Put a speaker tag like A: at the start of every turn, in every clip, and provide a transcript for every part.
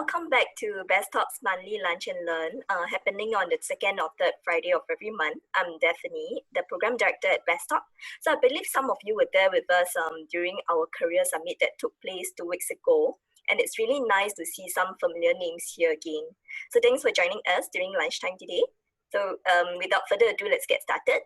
A: welcome back to BestTop's monthly lunch and learn, happening on the second or third Friday of every month. I'm Daphne, the program director at BestTop. So I believe some of you were there with us during our career summit that took place 2 weeks ago, and it's really nice to see some familiar names here again. So thanks for joining us during lunchtime today. So without further ado, let's get started.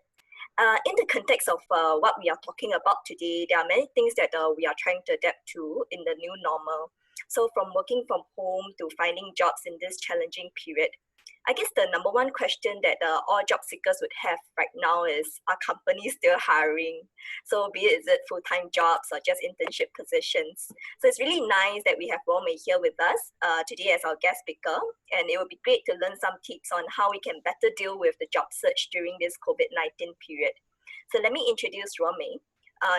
A: In the context of what we are talking about today, there are many things that we are trying to adapt to in the new normal. So from working from home to finding jobs in this challenging period, I guess the number one question that all job seekers would have right now is, are companies still hiring? So be it, is it full-time jobs or just internship positions? So it's really nice that we have Rome here with us today as our guest speaker, and it would be great to learn some tips on how we can better deal with the job search during this COVID-19 period. So let me introduce Rome.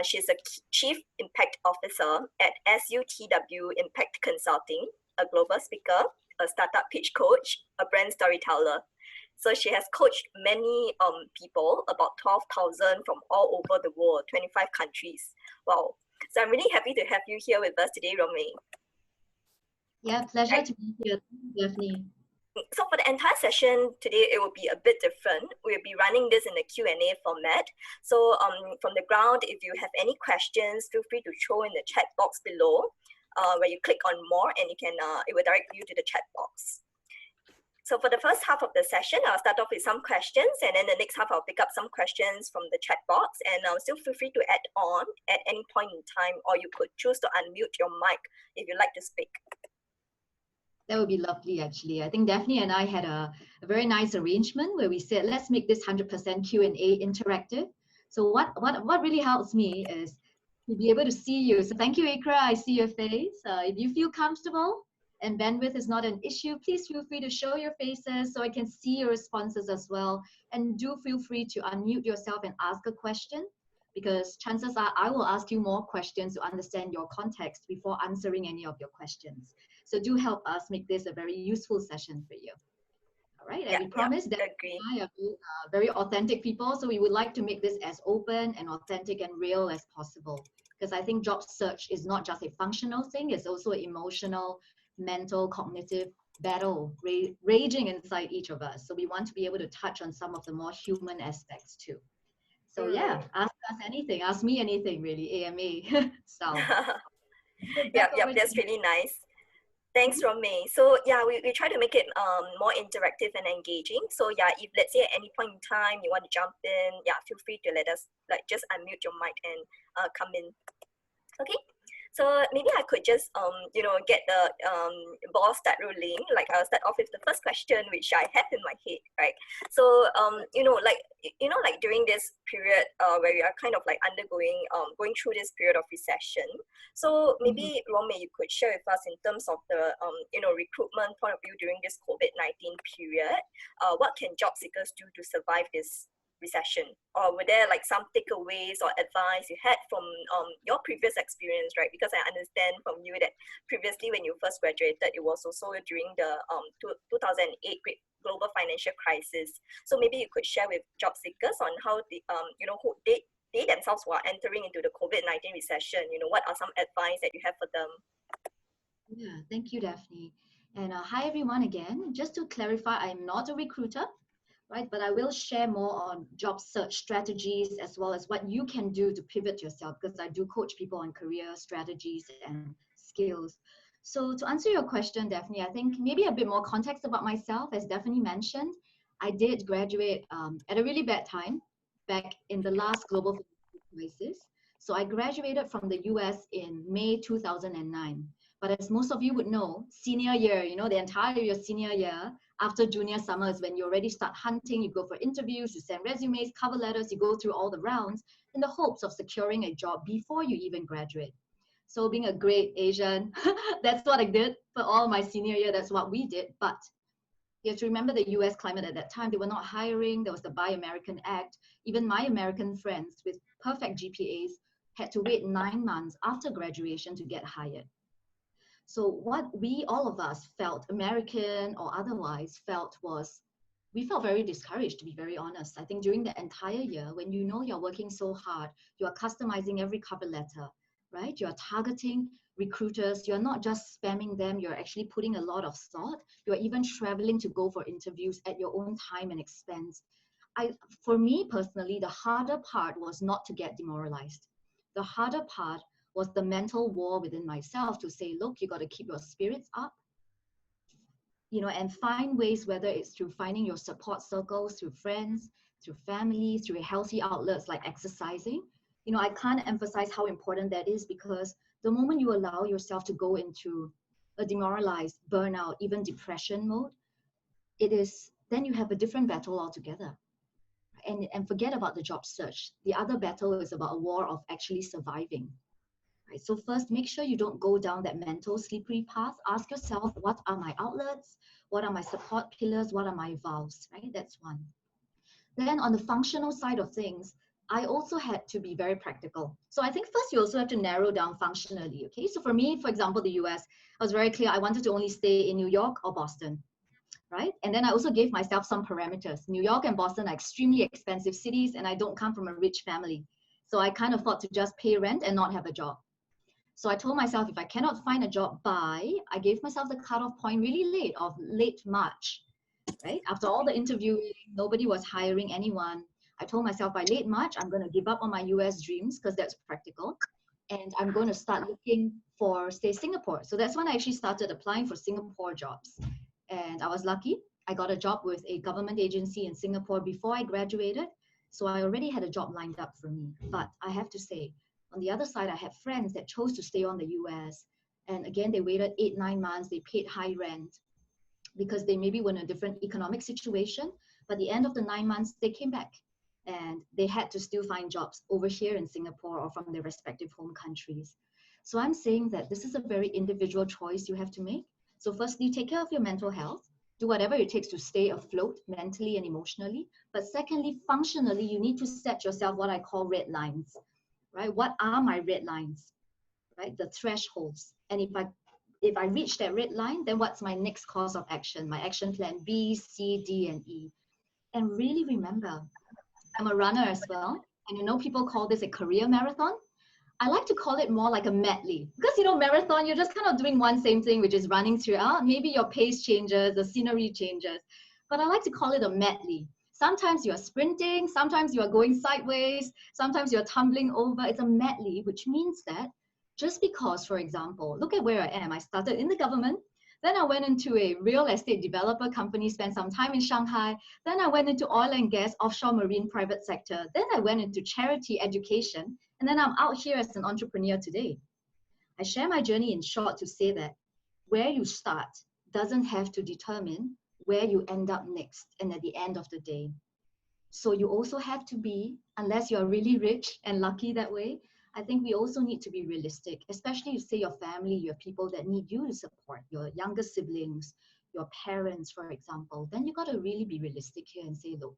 A: She's a Chief Impact Officer at SUTW Impact Consulting, a global speaker, a startup pitch coach, a brand storyteller. So she has coached many people, about 12,000 from all over the world, 25 countries. Wow. So I'm really happy to have you here with us today, Rome.
B: Yeah, pleasure to be here, Daphne.
A: So for the entire session today, it will be a bit different. We'll be running this in a Q&A format. So from the ground, if you have any questions, feel free to throw in the chat box below, where you click on more and you can it will direct you to the chat box. So for the first half of the session, I'll start off with some questions, and then the next half I'll pick up some questions from the chat box, and still feel free to add on at any point in time, or you could choose to unmute your mic if you'd like to speak.
B: That would be lovely, actually. I think Daphne and I had a very nice arrangement where we said, let's make this 100% Q&A interactive. So what really helps me is to be able to see you. So thank you, Ikra. I see your face. If you feel comfortable and bandwidth is not an issue, please feel free to show your faces so I can see your responses as well. And do feel free to unmute yourself and ask a question, because chances are I will ask you more questions to understand your context before answering any of your questions. So do help us make this a very useful session for you. All right, and we promise that we are very authentic people, so we would like to make this as open and authentic and real as possible. Because I think job search is not just a functional thing, it's also an emotional, mental, cognitive battle raging inside each of us. So we want to be able to touch on some of the more human aspects too. So yeah, ask us anything, ask me anything really, AMA style.
A: Yeah, that's really nice. Thanks, Rome. So yeah, we try to make it more interactive and engaging. So yeah, if let's say at any point in time you want to jump in, yeah, feel free to let us just unmute your mic and come in. Okay. So maybe I could just get the ball start rolling. Like I'll start off with the first question, which I have in my head, right? So like during this period where we are kind of like going through this period of recession. So maybe Rome, you could share with us in terms of the recruitment point of view during this COVID-19 period. What can job seekers do to survive this recession? Or were there like some takeaways or advice you had from your previous experience, right? Because I understand from you that previously when you first graduated, it was also during the 2008 global financial crisis. So maybe you could share with job seekers on how the who they themselves were entering into the COVID-19 recession. What are some advice that you have for them?
B: Yeah, thank you, Daphne. And hi everyone again. Just to clarify, I'm not a recruiter. Right, but I will share more on job search strategies as well as what you can do to pivot yourself, because I do coach people on career strategies and skills. So to answer your question, Daphne, I think maybe a bit more context about myself. As Daphne mentioned, I did graduate at a really bad time back in the last global crisis. So I graduated from the US in May 2009. But as most of you would know, senior year, the entire year, senior year, after junior summer is when you already start hunting, you go for interviews, you send resumes, cover letters, you go through all the rounds in the hopes of securing a job before you even graduate. So being a great Asian, that's what I did for all my senior year, that's what we did. But you have to remember the US climate at that time, they were not hiring, there was the Buy American Act. Even my American friends with perfect GPAs had to wait 9 months after graduation to get hired. So what we, all of us felt, American or otherwise, felt was, we felt very discouraged, to be very honest. I think during the entire year, when you're working so hard, you are customizing every cover letter. right? You're targeting recruiters. You're not just spamming them. You're actually putting a lot of thought. You're even traveling to go for interviews at your own time and expense. For me personally, the harder part was not to get demoralized. The harder part was the mental war within myself to say, look, you got to keep your spirits up, and find ways, whether it's through finding your support circles, through friends, through family, through healthy outlets like exercising. I can't emphasize how important that is, because the moment you allow yourself to go into a demoralized, burnout, even depression mode, then you have a different battle altogether. And forget about the job search. The other battle is about a war of actually surviving. Right? So first, make sure you don't go down that mental slippery path. Ask yourself, what are my outlets? What are my support pillars? What are my vows? Right? That's one. Then on the functional side of things, I also had to be very practical. So I think first you also have to narrow down functionally. Okay. So for me, for example, the US, I was very clear. I wanted to only stay in New York or Boston. Right? And then I also gave myself some parameters. New York and Boston are extremely expensive cities, and I don't come from a rich family. So I can't afford to just pay rent and not have a job. So I told myself, if I cannot find a job I gave myself the cutoff point really late March, right? After all the interviewing, nobody was hiring anyone. I told myself by late March, I'm going to give up on my US dreams because that's practical. And I'm going to start looking for, say, Singapore. So that's when I actually started applying for Singapore jobs. And I was lucky. I got a job with a government agency in Singapore before I graduated. So I already had a job lined up for me. But I have to say, on the other side, I had friends that chose to stay on the US. And again, they waited 8-9 months. They paid high rent because they maybe were in a different economic situation. But at the end of the 9 months, they came back and they had to still find jobs over here in Singapore or from their respective home countries. So I'm saying that this is a very individual choice you have to make. So firstly, take care of your mental health. Do whatever it takes to stay afloat mentally and emotionally. But secondly, functionally, you need to set yourself what I call red lines, right? What are my red lines, right? The thresholds. And if I reach that red line, then what's my next course of action? My action plan B, C, D, and E. And really remember, I'm a runner as well. And people call this a career marathon. I like to call it more like a medley because, marathon, you're just kind of doing one same thing, which is running throughout. Maybe your pace changes, the scenery changes, but I like to call it a medley. Sometimes you're sprinting, sometimes you are going sideways, sometimes you're tumbling over. It's a medley, which means that just because, for example, look at where I am. I started in the government. Then I went into a real estate developer company, spent some time in Shanghai. Then I went into oil and gas, offshore marine private sector. Then I went into charity education. And then I'm out here as an entrepreneur today. I share my journey in short to say that where you start doesn't have to determine where you end up next and at the end of the day. So you also have to be, unless you're really rich and lucky that way, I think we also need to be realistic, especially if, say, your family, your people that need you to support, your younger siblings, your parents, for example. Then you got to really be realistic here and say, look,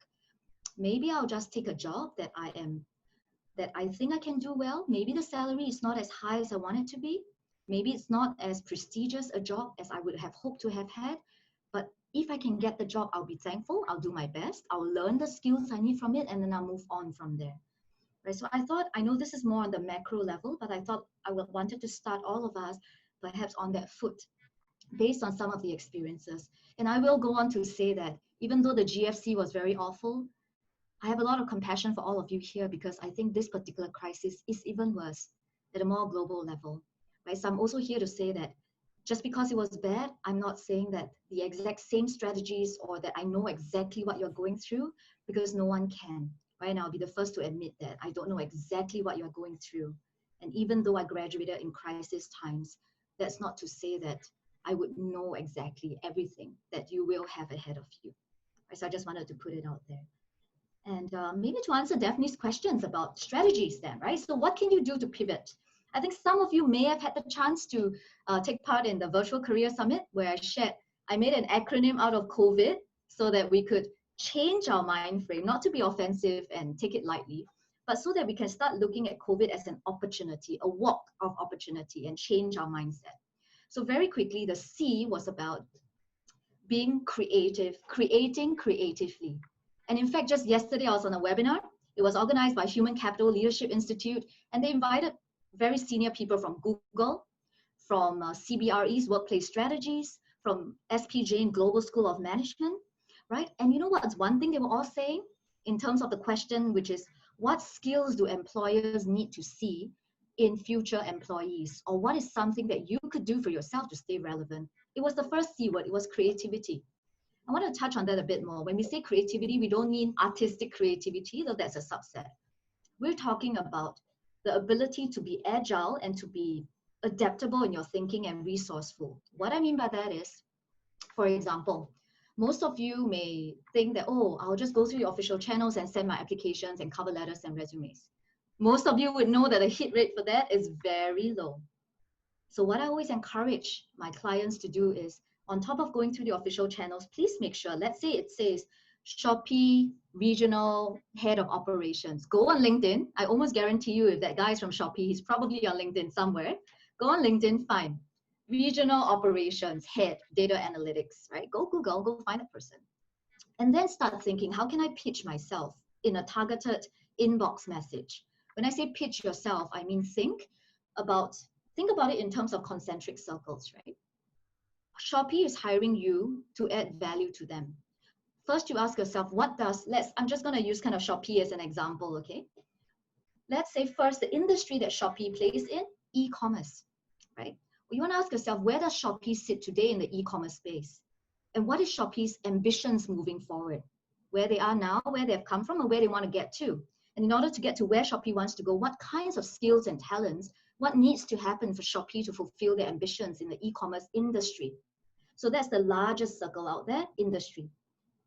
B: maybe I'll just take a job that I think I can do well. Maybe the salary is not as high as I want it to be. Maybe it's not as prestigious a job as I would have hoped to have had. But if I can get the job, I'll be thankful. I'll do my best. I'll learn the skills I need from it, and then I'll move on from there. Right? So I know this is more on the macro level, but I thought I wanted to start all of us perhaps on that foot based on some of the experiences. And I will go on to say that even though the GFC was very awful, I have a lot of compassion for all of you here because I think this particular crisis is even worse at a more global level, right? So I'm also here to say that just because it was bad, I'm not saying that the exact same strategies or that I know exactly what you're going through, because no one can, right? And I'll be the first to admit that I don't know exactly what you're going through. And even though I graduated in crisis times, that's not to say that I would know exactly everything that you will have ahead of you. Right? So I just wanted to put it out there. And maybe to answer Daphne's questions about strategies then, right? So what can you do to pivot? I think some of you may have had the chance to take part in the Virtual Career Summit where I made an acronym out of COVID so that we could change our mind frame, not to be offensive and take it lightly, but so that we can start looking at COVID as an opportunity, a walk of opportunity, and change our mindset. So very quickly, the C was about being creative, creating creatively. And in fact, just yesterday, I was on a webinar. It was organized by Human Capital Leadership Institute, and they invited very senior people from Google, from CBRE's Workplace Strategies, from SPJ in Global School of Management, right? And you know what's one thing they were all saying in terms of the question, which is what skills do employers need to see in future employees? Or what is something that you could do for yourself to stay relevant? It was the first C word, it was creativity. I want to touch on that a bit more. When we say creativity, we don't mean artistic creativity, though that's a subset. We're talking about the ability to be agile and to be adaptable in your thinking and resourceful. What I mean by that is, for example, most of you may think that, oh, I'll just go through the official channels and send my applications and cover letters and resumes. Most of you would know that the hit rate for that is very low. So what I always encourage my clients to do is, on top of going through the official channels, please make sure, let's say it says Shopee Regional Head of Operations. Go on LinkedIn. I almost guarantee you if that guy is from Shopee, he's probably on LinkedIn somewhere. Go on LinkedIn, find Regional Operations Head, Data Analytics, right? Go Google, go find a person. And then start thinking, how can I pitch myself in a targeted inbox message? When I say pitch yourself, I mean think about it in terms of concentric circles, right? Shopee is hiring you to add value to them. First, you ask yourself, I'm just going to use kind of Shopee as an example, okay? Let's say first, the industry that Shopee plays in, e-commerce, right? Well, you want to ask yourself, where does Shopee sit today in the e-commerce space? And what is Shopee's ambitions moving forward? Where they are now, where they've come from, and where they want to get to. And in order to get to where Shopee wants to go, what kinds of skills and talents, what needs to happen for Shopee to fulfill their ambitions in the e-commerce industry? So that's the largest circle out there, industry.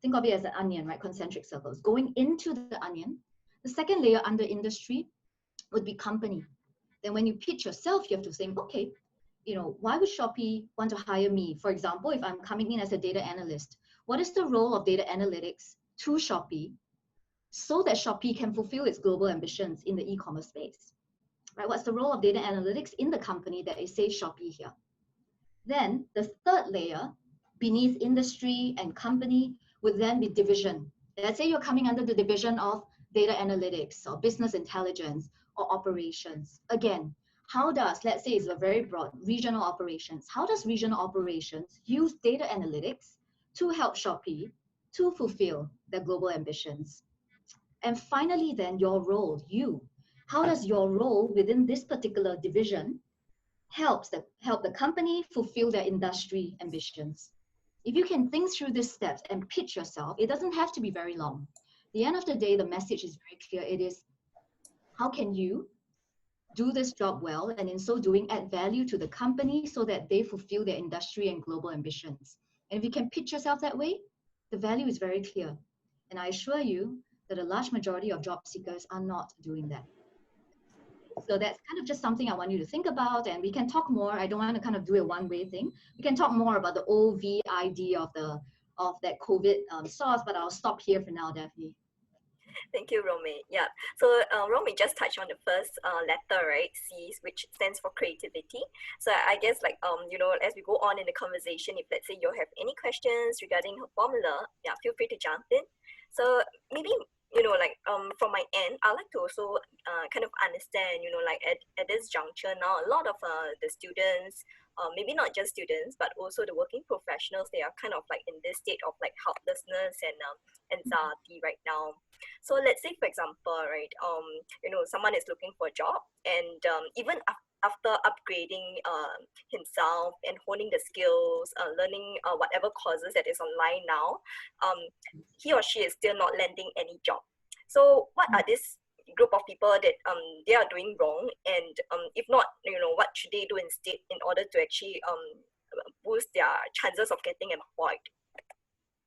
B: Think of it as an onion, right? Concentric circles. Going into the onion, the second layer under industry would be company. Then when you pitch yourself, you have to think, okay, why would Shopee want to hire me? For example, if I'm coming in as a data analyst, what is the role of data analytics to Shopee so that Shopee can fulfill its global ambitions in the e-commerce space? Right? What's the role of data analytics in the company that it says Shopee here? Then the third layer beneath industry and company would then be division. Let's say you're coming under the division of data analytics or business intelligence or operations. Again, let's say it's a very broad, regional operations. How does regional operations use data analytics to help Shopee to fulfill their global ambitions? And finally, then your role, how does your role within this particular division help the company fulfill their industry ambitions? If you can think through these steps and pitch yourself, it doesn't have to be very long. At the end of the day, the message is very clear. It is, how can you do this job well, and in so doing, add value to the company so that they fulfill their industry and global ambitions? And if you can pitch yourself that way, the value is very clear. And I assure you that a large majority of job seekers are not doing that. So that's kind of just something I want you to think about, and we can talk more. I don't want to kind of do a one-way thing. We can talk more about the OVID of that COVID source, but I'll stop here for now, Daphne.
A: Thank you, Romy. Yeah. So Romy just touched on the first letter, right? C, which stands for creativity. So I guess as we go on in the conversation, if let's say you have any questions regarding her formula, yeah, feel free to jump in. So maybe from my end, I like to also kind of understand, at this juncture now, a lot of the students, maybe not just students, but also the working professionals, they are kind of like in this state of like helplessness and anxiety right now. So let's say, for example, right, someone is looking for a job, and even after upgrading himself and honing the skills, learning whatever courses that is online now, he or she is still not landing any job. So what are this group of people that they are doing wrong, and if not, what should they do instead in order to actually boost their chances of getting employed?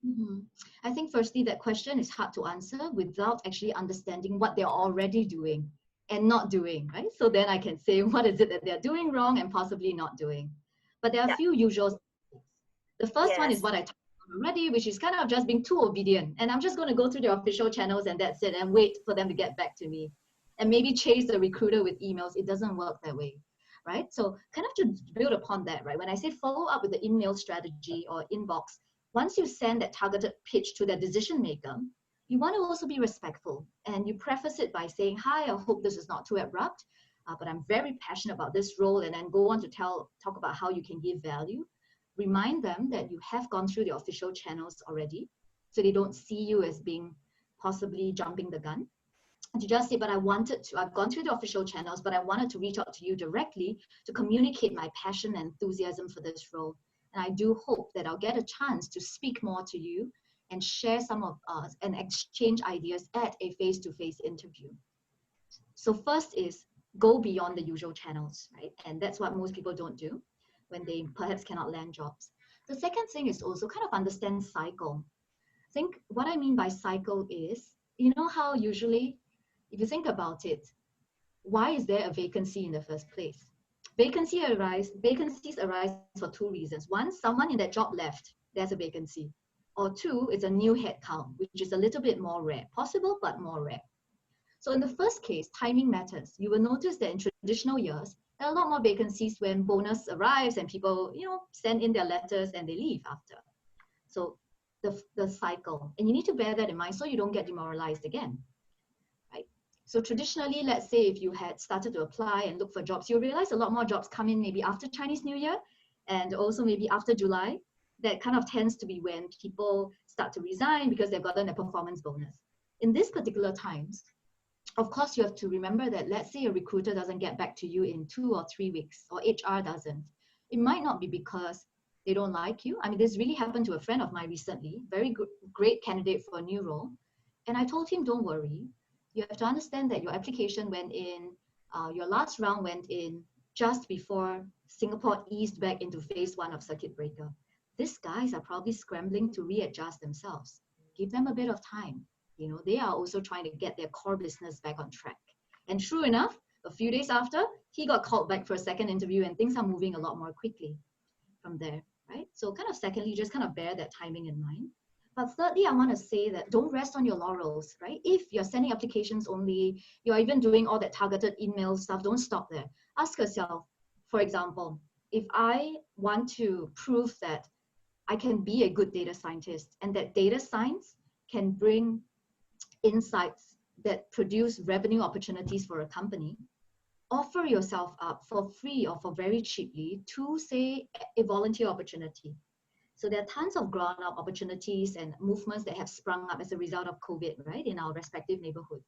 B: Mm-hmm. I think firstly, that question is hard to answer without actually understanding what they're already doing and not doing, right? So then I can say, what is it that they're doing wrong and possibly not doing? But there are a few usual mistakes. The first one is what I talked about already, which is kind of just being too obedient. And I'm just going to go through the official channels and that's it, and wait for them to get back to me. And maybe chase the recruiter with emails. It doesn't work that way, right? So kind of to build upon that, right? When I say follow up with the email strategy or inbox, once you send that targeted pitch to the decision maker, you want to also be respectful, and you preface it by saying, hi, I hope this is not too abrupt. but I'm very passionate about this role, and then go on to talk about how you can give value. Remind them that you have gone through the official channels already, so they don't see you as being possibly jumping the gun. And to just say, but I've gone through the official channels, but I wanted to reach out to you directly to communicate my passion and enthusiasm for this role. And I do hope that I'll get a chance to speak more to you and share some of us and exchange ideas at a face-to-face interview. So first is go beyond the usual channels, right? And that's what most people don't do when they perhaps cannot land jobs. The second thing is also kind of understand cycle. I think what I mean by cycle is, you know how usually, if you think about it, why is there a vacancy in the first place? Vacancies arise for two reasons. One, someone in that job left, there's a vacancy. Or two, it's a new headcount, which is a little bit more rare. Possible, but more rare. So in the first case, timing matters. You will notice that in traditional years, there are a lot more vacancies when bonus arrives and people, send in their letters and they leave after. So the cycle, and you need to bear that in mind so you don't get demoralized again, right? So traditionally, let's say if you had started to apply and look for jobs, you realize a lot more jobs come in maybe after Chinese New Year and also maybe after July. That kind of tends to be when people start to resign because they've gotten a performance bonus. In these particular times, of course, you have to remember that let's say a recruiter doesn't get back to you in 2 or 3 weeks, or HR doesn't. It might not be because they don't like you. I mean, this really happened to a friend of mine recently, very good, great candidate for a new role. And I told him, don't worry. You have to understand that your application went in, your last round went in just before Singapore eased back into phase 1 of circuit breaker. These guys are probably scrambling to readjust themselves. Give them a bit of time. They are also trying to get their core business back on track. And true enough, a few days after, he got called back for a second interview and things are moving a lot more quickly from there, right? So kind of secondly, just kind of bear that timing in mind. But thirdly, I want to say that don't rest on your laurels, right? If you're sending applications only, you're even doing all that targeted email stuff, don't stop there. Ask yourself, for example, if I want to prove that I can be a good data scientist and that data science can bring insights that produce revenue opportunities for a company, offer yourself up for free or for very cheaply to, say, a volunteer opportunity. So there are tons of ground-up opportunities and movements that have sprung up as a result of COVID, right, in our respective neighborhood.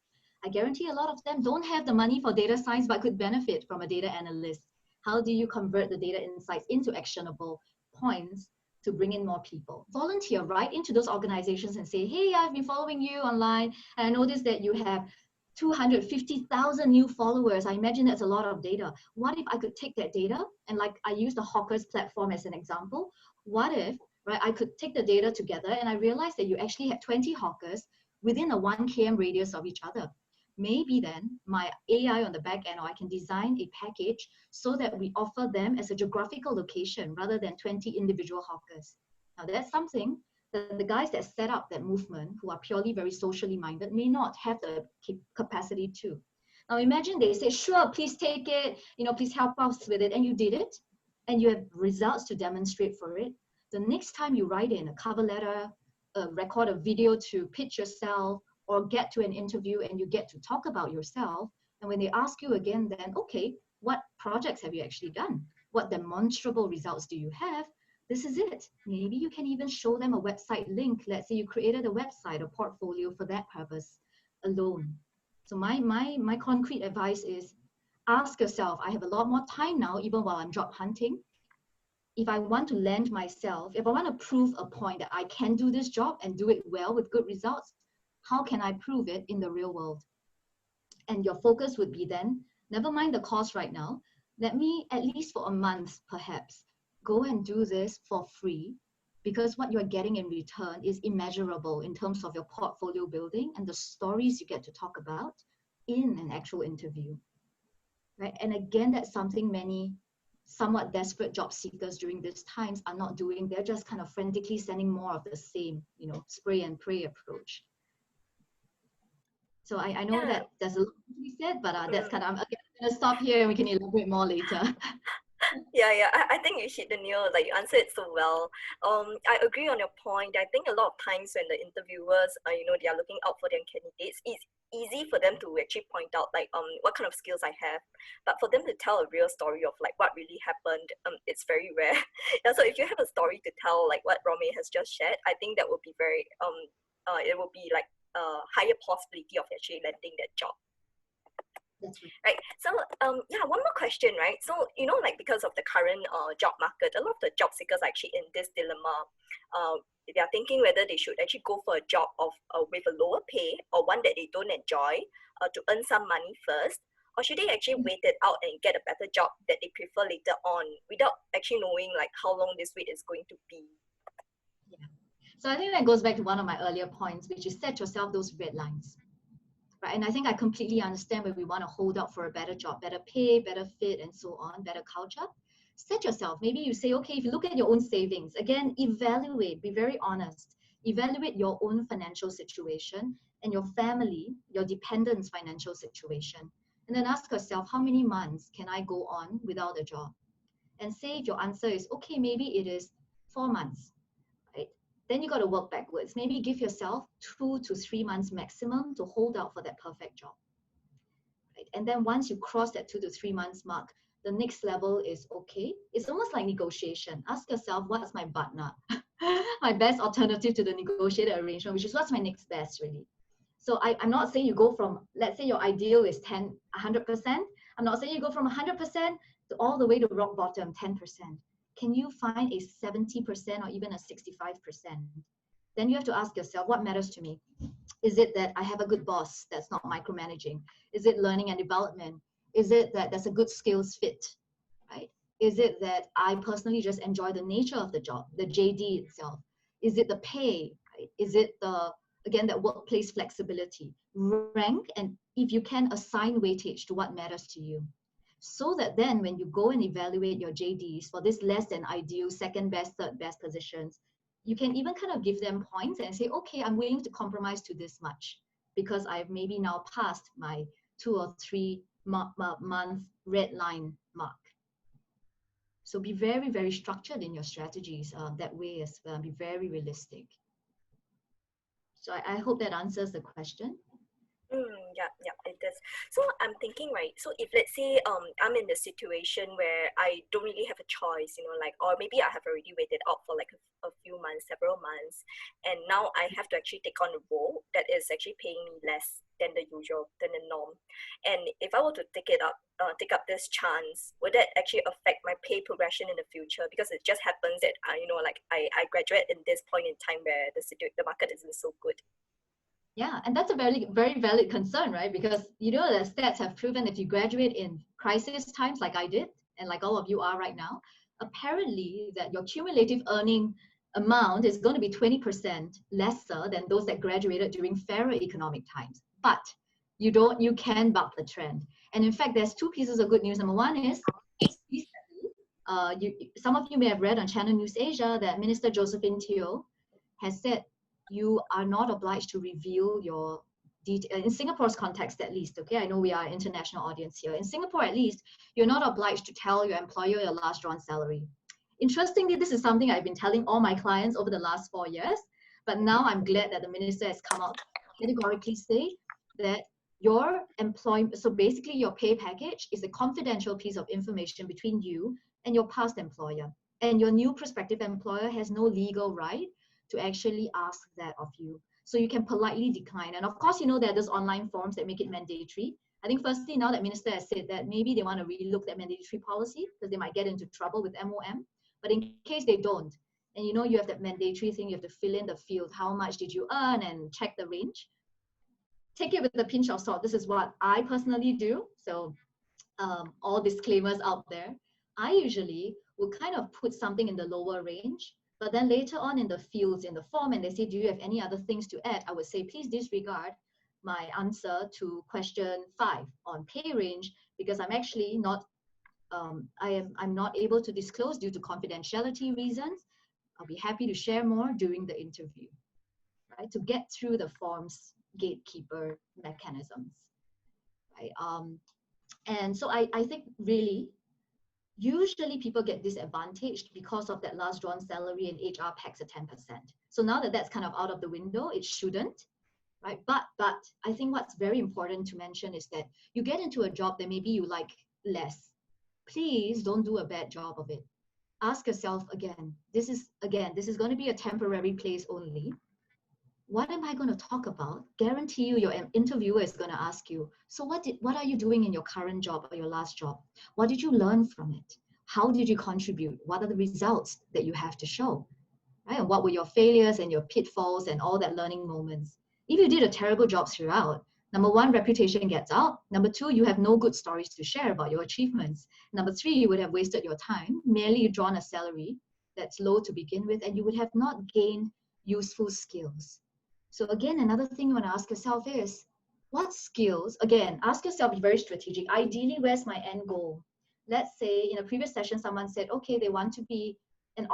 B: I guarantee a lot of them don't have the money for data science but could benefit from a data analyst. How do you convert the data insights into actionable points to bring in more people? Volunteer right into those organizations and say, hey, I've been following you online and I noticed that you have 250,000 new followers. I imagine that's a lot of data. What if I could take that data and, like, I use the Hawkers platform as an example. What if, right, I could take the data together and I realized that you actually had 20 hawkers within a 1 km radius of each other. Maybe then my AI on the back end, or I can design a package so that we offer them as a geographical location rather than 20 individual hawkers. Now that's something that the guys that set up that movement, who are purely very socially minded, may not have the capacity to. Now imagine they say, sure, please take it, please help us with it, and you did it, and you have results to demonstrate for it. The next time you write in a cover letter, record a video to pitch yourself, or get to an interview and you get to talk about yourself, and when they ask you again, then, okay, what projects have you actually done? What demonstrable results do you have? This is it. Maybe you can even show them a website link. Let's say you created a website, a portfolio for that purpose alone. So my concrete advice is, ask yourself, I have a lot more time now, even while I'm job hunting. If I want to land myself, if I want to prove a point that I can do this job and do it well with good results, how can I prove it in the real world? And your focus would be then, never mind the cost right now, let me, at least for a month perhaps, go and do this for free, because what you're getting in return is immeasurable in terms of your portfolio building and the stories you get to talk about in an actual interview, right? And again, that's something many somewhat desperate job seekers during these times are not doing. They're just kind of frantically sending more of the same, spray and pray approach. So I know that there's a lot to be said, but that's kind of, I'm going to stop here and we can elaborate more later.
A: Yeah. I think you hit the nail, like you answered it so well. I agree on your point. I think a lot of times when the interviewers, they are looking out for their candidates, it's easy for them to actually point out like what kind of skills I have, but for them to tell a real story of like what really happened, it's very rare. Yeah, so if you have a story to tell like what Romy has just shared, I think that would be very it will be like a higher possibility of actually landing that job.
B: That's right.
A: Right. So yeah, one more question, right? So like because of the current job market, a lot of the job seekers are actually in this dilemma. They are thinking whether they should actually go for a job of with a lower pay or one that they don't enjoy, to earn some money first, or should they actually wait it out and get a better job that they prefer later on without actually knowing like how long this wait is going to be.
B: Yeah. So I think that goes back to one of my earlier points, which is set yourself those red lines. Right? And I think I completely understand when we want to hold out for a better job, better pay, better fit, and so on, better culture. Set yourself. Maybe you say, okay, if you look at your own savings, again, evaluate, be very honest. Evaluate your own financial situation and your family, your dependents' financial situation. And then ask yourself, how many months can I go on without a job? And say if your answer is, okay, maybe it is 4 months, right? Then you got to work backwards. Maybe give yourself 2 to 3 months maximum to hold out for that perfect job, right? And then once you cross that 2 to 3 months mark, the next level is okay. It's almost like negotiation. Ask yourself, what's my button up? My best alternative to the negotiated arrangement, which is what's my next best, really. So I'm not saying you go from, let's say your ideal is 100%. I'm not saying you go from 100% to all the way to rock bottom, 10%. Can you find a 70% or even a 65%? Then you have to ask yourself, what matters to me? Is it that I have a good boss that's not micromanaging? Is it learning and development? Is it that there's a good skills fit, right? Is it that I personally just enjoy the nature of the job, the JD itself? Is it the pay, right? Is it again, that workplace flexibility? Rank, and if you can, assign weightage to what matters to you. So that then when you go and evaluate your JDs for this less than ideal, second best, third best positions, you can even kind of give them points and say, okay, I'm willing to compromise to this much because I've maybe now passed my 2 or 3 month red line mark. So be very, very structured in your strategies that way as well. Be very realistic. So I hope that answers the question.
A: Yeah, yeah, it does. So I'm thinking, right? So if let's say I'm in the situation where I don't really have a choice, like, or maybe I have already waited out for like a few months, several months, and now I have to actually take on a role that is actually paying me less than the usual, than the norm. And if I were to take up this chance, would that actually affect my pay progression in the future? Because it just happens that like I graduate in this point in time where the market isn't so good.
B: Yeah, and that's a very, very valid concern, right? Because the stats have proven if you graduate in crisis times like I did, and like all of you are right now, apparently that your cumulative earning amount is going to be 20% lesser than those that graduated during fairer economic times. But you can buck the trend. And in fact, there's two pieces of good news. Number one is, some of you may have read on Channel News Asia that Minister Josephine Teo has said you are not obliged to reveal your detail in Singapore's context, at least. Okay, I know we are an international audience here. In Singapore, at least, you're not obliged to tell your employer your last drawn salary. Interestingly, this is something I've been telling all my clients over the last 4 years, but now I'm glad that the minister has come out categorically say that your employment, so basically your pay package is a confidential piece of information between you and your past employer, and your new prospective employer has no legal right to actually ask that of you. So you can politely decline. And of course, there are those online forms that make it mandatory. I think firstly, now that minister has said that maybe they want to relook that mandatory policy because they might get into trouble with MOM. But in case they don't, and you have that mandatory thing, you have to fill in the field, how much did you earn, and check the range. Take it with a pinch of salt. This is what I personally do. So all disclaimers out there. I usually will kind of put something in the lower range, but then later on in the fields in the form, and they say, do you have any other things to add? I would say, please disregard my answer to question 5 on pay range, because I'm actually not, I'm not able to disclose due to confidentiality reasons. I'll be happy to share more during the interview, right? To get through the form's gatekeeper mechanisms, right? And so I think really, usually people get disadvantaged because of that last drawn salary, and HR packs a 10%. So now that that's kind of out of the window, it shouldn't, right? But I think what's very important to mention is that you get into a job that maybe you like less. Please don't do a bad job of it. Ask yourself again, this is going to be a temporary place only. What am I going to talk about? Guarantee you your interviewer is going to ask you, so what are you doing in your current job or your last job? What did you learn from it? How did you contribute? What are the results that you have to show? Right? And what were your failures and your pitfalls and all that learning moments? If you did a terrible job throughout, number one, reputation gets out. Number two, you have no good stories to share about your achievements. Number three, you would have wasted your time, merely drawn a salary that's low to begin with, and you would have not gained useful skills. So again, another thing you want to ask yourself is, what skills, again, ask yourself, be very strategic. Ideally, where's my end goal? Let's say in a previous session, someone said, okay, they want to be they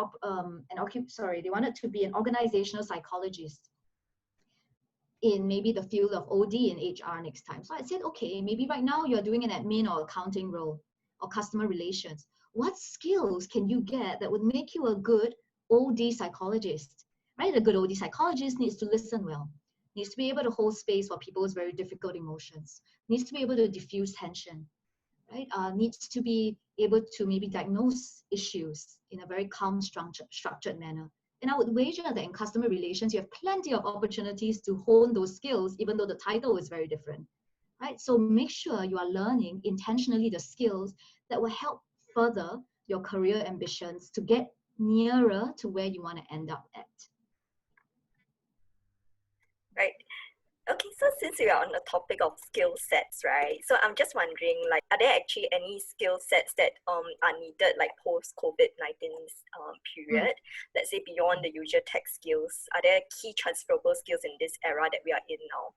B: wanted to be an organizational psychologist in maybe the field of OD and HR next time. So I said, okay, maybe right now you're doing an admin or accounting role or customer relations. What skills can you get that would make you a good OD psychologist, right? A good OD psychologist needs to listen well, needs to be able to hold space for people's very difficult emotions, needs to be able to diffuse tension, right? Needs to be able to maybe diagnose issues in a very calm, structured manner. And I would wager that in customer relations, you have plenty of opportunities to hone those skills, even though the title is very different, right? So make sure you are learning intentionally the skills that will help further your career ambitions to get nearer to where you want to end up at.
A: Right. Okay, so since we are on the topic of skill sets, right? So I'm just wondering, like, are there actually any skill sets that are needed, like post COVID-19 period? Let's say beyond the usual tech skills, are there key transferable skills in this era that we are in now?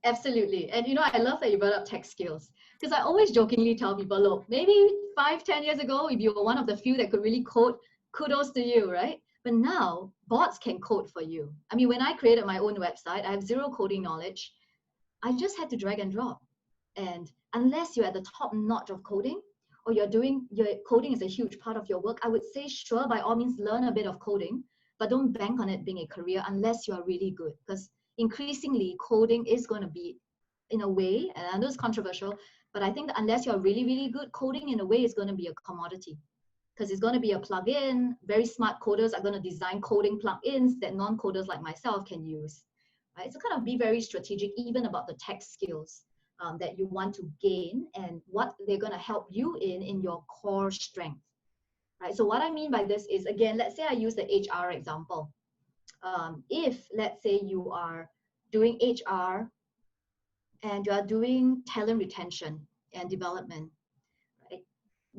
B: Absolutely. And I love that you brought up tech skills, because I always jokingly tell people, look, maybe 5-10 years ago, if you were one of the few that could really code, kudos to you, right? But now bots can code for you. I mean, when I created my own website, I have zero coding knowledge. I just had to drag and drop. And unless you're at the top notch of coding, or your coding is a huge part of your work, I would say, sure, by all means, learn a bit of coding, but don't bank on it being a career unless you are really good. Because increasingly, coding is going to be, in a way, and I know it's controversial, but I think that unless you're really, really good, coding in a way is going to be a commodity. Because it's going to be a plugin. Very smart coders are going to design coding plugins that non-coders like myself can use. Right? So kind of be very strategic even about the tech skills that you want to gain and what they're going to help you in your core strength. Right? So what I mean by this is, again, let's say I use the HR example. If, let's say, you are doing HR and you are doing talent retention and development, right?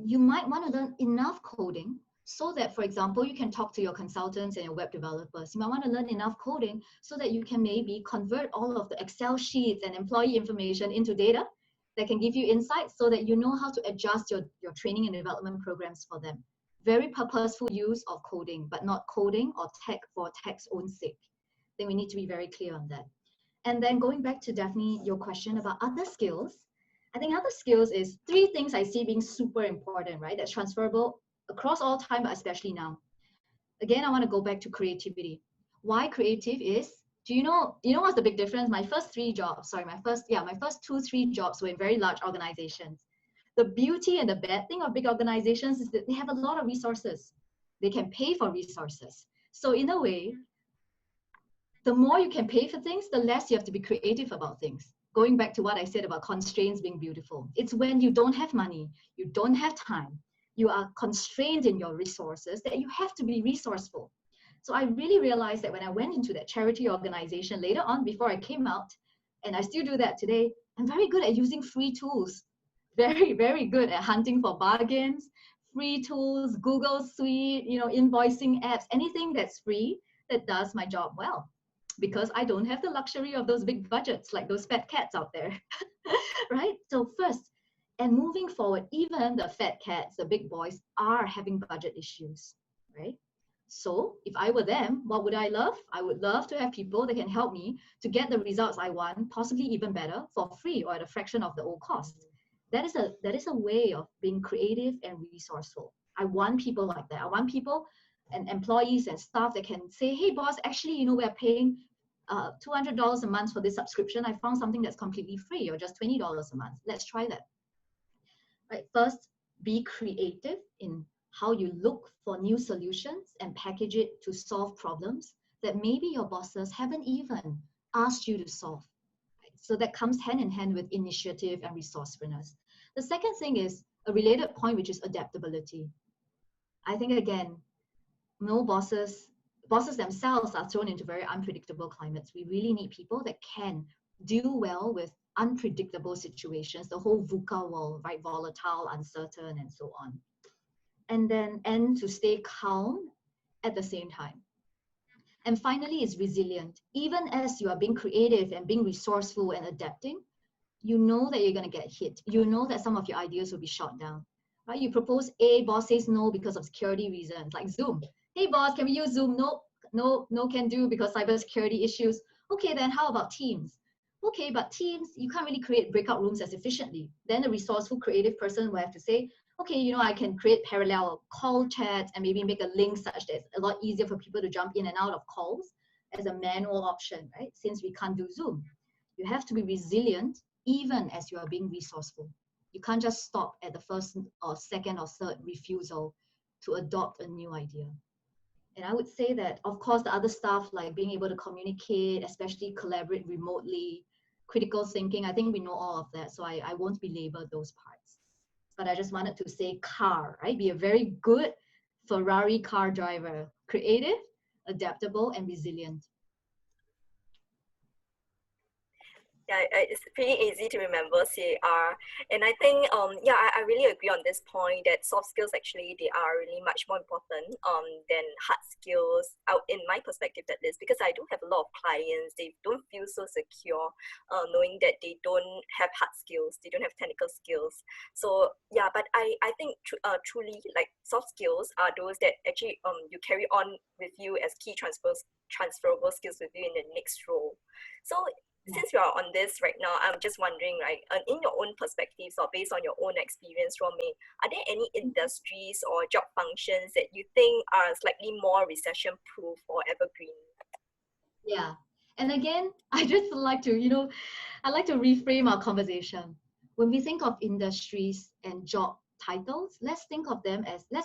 B: You might want to learn enough coding so that, for example, you can talk to your consultants and your web developers. You might want to learn enough coding so that you can maybe convert all of the Excel sheets and employee information into data that can give you insights so that you know how to adjust your training and development programs for them. Very purposeful use of coding, but not coding or tech for tech's own sake. I think we need to be very clear on that. And then going back to Daphne, your question about other skills, I think other skills is 3 things I see being super important, right? That's transferable across all time, but especially now. Again, I want to go back to creativity. Why creative is, you know what's the big difference? My first 2, 3 jobs were in very large organizations. The beauty and the bad thing of big organizations is that they have a lot of resources. They can pay for resources. So in a way, the more you can pay for things, the less you have to be creative about things. Going back to what I said about constraints being beautiful. It's when you don't have money, you don't have time, you are constrained in your resources that you have to be resourceful. So I really realized that when I went into that charity organization later on, before I came out, and I still do that today, I'm very good at using free tools. Very, very good at hunting for bargains, free tools, Google Suite, invoicing apps, anything that's free that does my job well. Because I don't have the luxury of those big budgets like those fat cats out there, right? So first, and moving forward, even the fat cats, the big boys, are having budget issues, right? So if I were them, what would I love? I would love to have people that can help me to get the results I want, possibly even better, for free or at a fraction of the old cost. That is a way of being creative and resourceful. I want people like that. I want people and employees and staff that can say, hey boss, actually, we're paying $200 a month for this subscription. I found something that's completely free, or just $20 a month. Let's try that. Right. First, be creative in how you look for new solutions and package it to solve problems that maybe your bosses haven't even asked you to solve. Right? So that comes hand in hand with initiative and resourcefulness. The second thing is a related point, which is adaptability. I think, again, no bosses themselves are thrown into very unpredictable climates. We really need people that can do well with unpredictable situations, the whole VUCA world, right? Volatile, uncertain, and so on. And to stay calm at the same time. And finally, is resilient. Even as you are being creative and being resourceful and adapting, you know that you're going to get hit. You know that some of your ideas will be shot down. Right? You propose A, boss says no because of security reasons, like Zoom. Hey, boss, can we use Zoom? No, can do because cybersecurity issues. Okay, then how about Teams? Okay, but Teams, you can't really create breakout rooms as efficiently. Then the resourceful creative person will have to say, okay, I can create parallel call chats and maybe make a link such that it's a lot easier for people to jump in and out of calls as a manual option, right? Since we can't do Zoom. You have to be resilient even as you are being resourceful. You can't just stop at the first or second or third refusal to adopt a new idea. And I would say that, of course, the other stuff like being able to communicate, especially collaborate remotely, critical thinking, I think we know all of that. So I won't belabor those parts. But I just wanted to say car, right? Be a very good Ferrari car driver, creative, adaptable, and resilient.
A: Yeah, it's pretty easy to remember CAR. And I think, I really agree on this point that soft skills actually, they are really much more important than hard skills, out in my perspective at least, because I do have a lot of clients, they don't feel so secure knowing that they don't have hard skills, they don't have technical skills. So yeah, but I think truly like soft skills are those that actually you carry on with you as key transferable skills with you in the next role. So since you are on this right now, I'm just wondering, right, in your own perspectives or based on your own experience, Romy, are there any industries or job functions that you think are slightly more recession-proof or evergreen?
B: Yeah. And again, I just like to, I like to reframe our conversation. When we think of industries and job titles, let's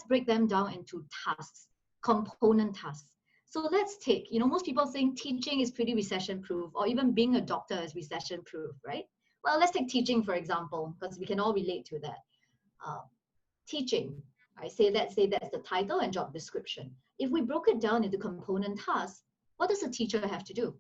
B: break them down into tasks, component tasks. So let's take, most people think teaching is pretty recession proof, or even being a doctor is recession proof, right? Well, let's take teaching, for example, because we can all relate to that. Teaching, let's say that's the title and job description. If we broke it down into component tasks, what does a teacher have to do?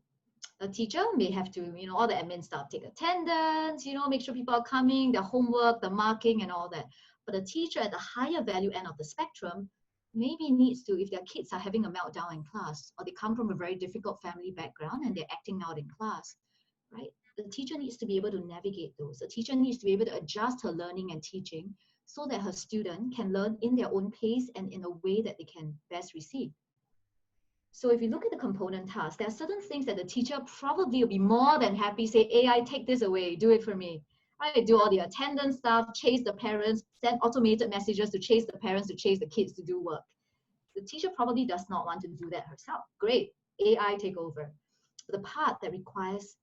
B: A teacher may have to, all the admin stuff, take attendance, make sure people are coming, their homework, the marking and all that. But a teacher at the higher value end of the spectrum maybe needs to, if their kids are having a meltdown in class, or they come from a very difficult family background and they're acting out in class, right? The teacher needs to be able to navigate those. The teacher needs to be able to adjust her learning and teaching so that her student can learn in their own pace and in a way that they can best receive. So if you look at the component tasks, there are certain things that the teacher probably will be more than happy, say, AI, take this away, do it for me. I do all the attendance stuff, chase the parents, send automated messages to chase the parents, to chase the kids to do work. The teacher probably does not want to do that herself. Great, AI take over. The part that requires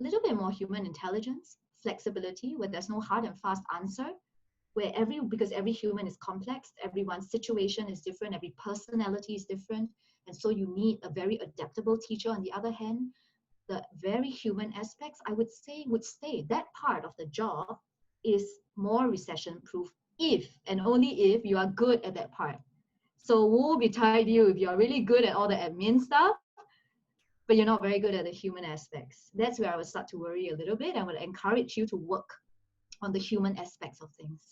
B: a little bit more human intelligence, flexibility, where there's no hard and fast answer, because every human is complex, everyone's situation is different, every personality is different, and so you need a very adaptable teacher. On the other hand, the very human aspects, I would say, would stay. That part of the job is more recession proof if and only if you are good at that part. So woe betide you if you're really good at all the admin stuff, but you're not very good at the human aspects. That's where I would start to worry a little bit. I would encourage you to work on the human aspects of things.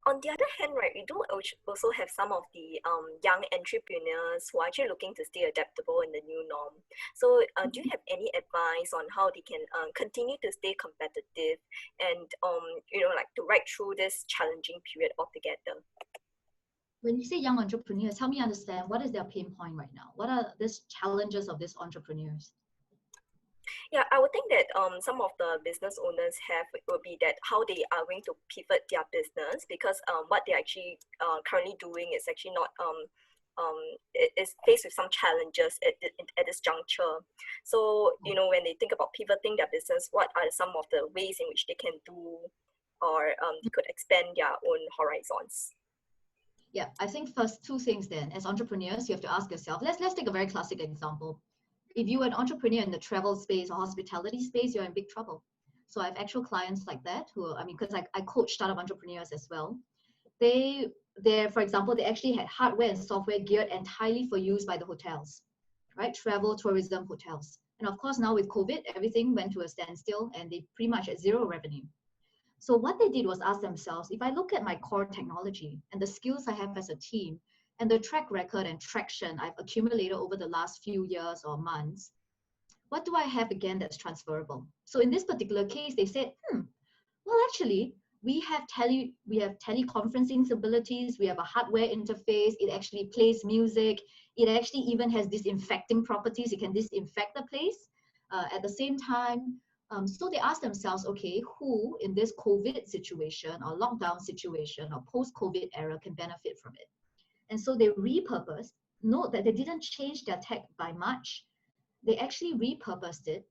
A: On the other hand, right, we do also have some of the young entrepreneurs who are actually looking to stay adaptable in the new norm. So do you have any advice on how they can continue to stay competitive and, like to ride through this challenging period altogether?
B: When you say young entrepreneurs, help me understand, what is their pain point right now? What are these challenges of these entrepreneurs?
A: Yeah, I would think that some of the business owners will be that how they are going to pivot their business, because what they're actually currently doing is actually not is faced with some challenges at this juncture. So, you know, when they think about pivoting their business, what are some of the ways in which they can do, or they could expand their own horizons?
B: Yeah, I think first two things then. As entrepreneurs, you have to ask yourself, let's take a very classic example. If you are an entrepreneur in the travel space or hospitality space, you're in big trouble. So I have actual clients like that who, I mean, because I coach startup entrepreneurs as well. For example, they actually had hardware and software geared entirely for use by the hotels, right? Travel, tourism, hotels. And of course, now with COVID, everything went to a standstill and they pretty much had zero revenue. So what they did was ask themselves, if I look at my core technology and the skills I have as a team and the track record and traction I've accumulated over the last few years or months, what do I have again that's transferable? So in this particular case, they said, well, actually, we have teleconferencing abilities, we have a hardware interface, it actually plays music, it actually even has disinfecting properties, it can disinfect the place. At the same time, so they ask themselves, okay, who in this COVID situation or lockdown situation or post-COVID era can benefit from it? And so they repurposed. Note that they didn't change their tech by much. They actually repurposed it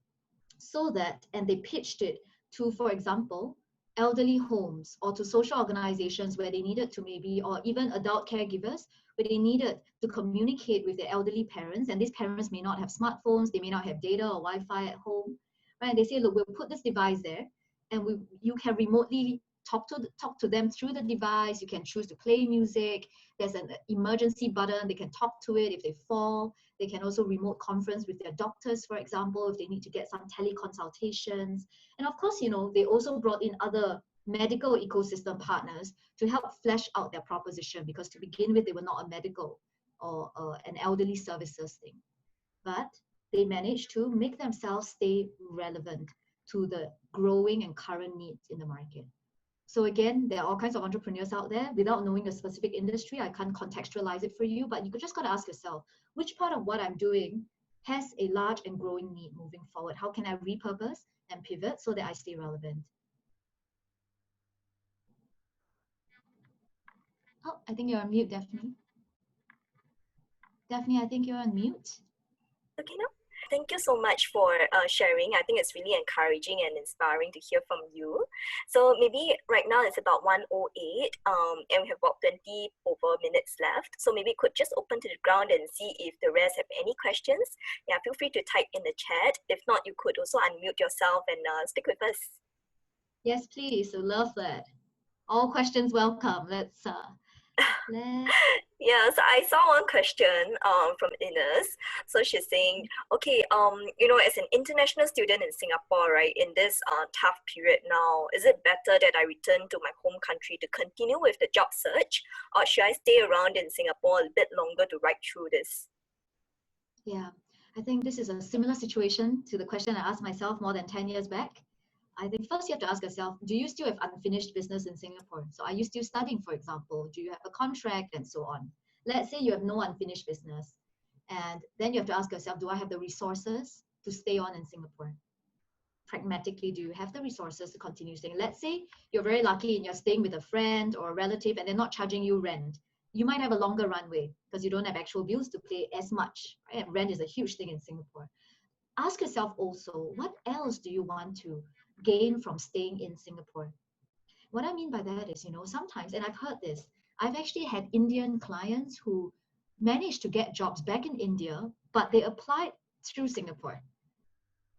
B: so that, and they pitched it to, for example, elderly homes or to social organizations where they needed to maybe, or even adult caregivers, where they needed to communicate with their elderly parents. And these parents may not have smartphones, they may not have data or Wi-Fi at home, right? And they say, look, we'll put this device there and you can remotely talk to them through the device. You can choose to play music. There's an emergency button. They can talk to it if they fall. They can also remote conference with their doctors, for example, if they need to get some teleconsultations. And of course, you know, they also brought in other medical ecosystem partners to help flesh out their proposition, because to begin with, they were not a medical or an elderly services thing. But they managed to make themselves stay relevant to the growing and current needs in the market. So again, there are all kinds of entrepreneurs out there. Without knowing the specific industry, I can't contextualize it for you, but you just got to ask yourself, which part of what I'm doing has a large and growing need moving forward? How can I repurpose and pivot so that I stay relevant? Oh, I think you're on mute, Daphne. Daphne, I think you're on mute.
A: Okay, now. Thank you so much for sharing. I think it's really encouraging and inspiring to hear from you. So maybe right now it's about 1:08, and we have about 20 over minutes left. So maybe could just open to the ground and see if the rest have any questions. Yeah, feel free to type in the chat. If not, you could also unmute yourself and speak with us.
B: Yes, please. So love that. All questions welcome. Let's
A: Yeah, so I saw one question from Ines. So she's saying, okay, you know, as an international student in Singapore, right, in this tough period now, is it better that I return to my home country to continue with the job search, or should I stay around in Singapore a bit longer to ride through this?
B: Yeah, I think this is a similar situation to the question I asked myself more than 10 years back. I think first you have to ask yourself, do you still have unfinished business in Singapore? So are you still studying, for example? Do you have a contract and so on? Let's say you have no unfinished business. And then you have to ask yourself, do I have the resources to stay on in Singapore? Pragmatically, do you have the resources to continue staying? Let's say you're very lucky and you're staying with a friend or a relative and they're not charging you rent. You might have a longer runway because you don't have actual bills to pay as much. Right? Rent is a huge thing in Singapore. Ask yourself also, what else do you want to gain from staying in Singapore? What I mean by that is, you know, sometimes, and I've heard this, I've actually had Indian clients who managed to get jobs back in India, but they applied through Singapore.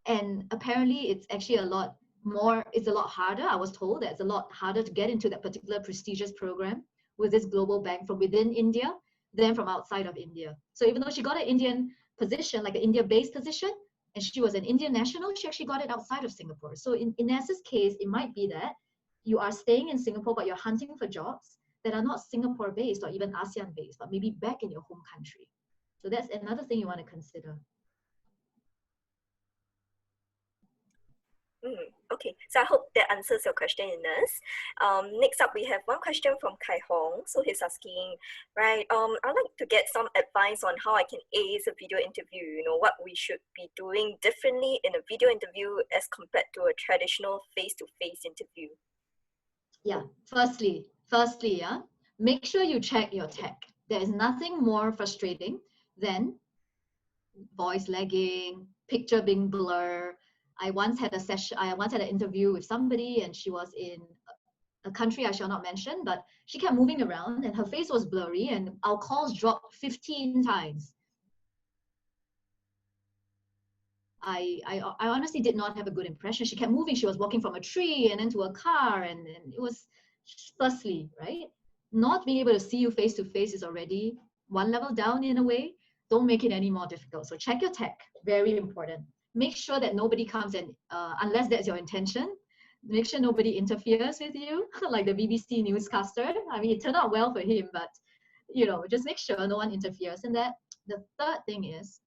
B: And apparently it's actually it's a lot harder. I was told that it's a lot harder to get into that particular prestigious program with this global bank from within India than from outside of India. So even though she got an Indian position, like an India-based position, and she was an Indian national, she actually got it outside of Singapore. So in Inez's case, it might be that you are staying in Singapore, but you're hunting for jobs that are not Singapore-based or even ASEAN-based, but maybe back in your home country. So that's another thing you want to consider.
A: Okay, so I hope that answers your question, Ines. Next up, we have one question from Kai Hong. So he's asking, right, I'd like to get some advice on how I can ace a video interview, you know, what we should be doing differently in a video interview as compared to a traditional face-to-face interview.
B: Yeah, firstly, yeah, make sure you check your tech. There is nothing more frustrating than voice lagging, picture being blur. I once had an interview with somebody, and she was in a country I shall not mention, but she kept moving around and her face was blurry and our calls dropped 15 times. I honestly did not have a good impression. She kept moving. She was walking from a tree and into a car, and it was firstly, right? Not being able to see you face to face is already one level down in a way. Don't make it any more difficult. So check your tech, very important. Make sure that nobody comes and, unless that's your intention, make sure nobody interferes with you, like the BBC newscaster. I mean, it turned out well for him, but just make sure no one interferes. And that the third thing is,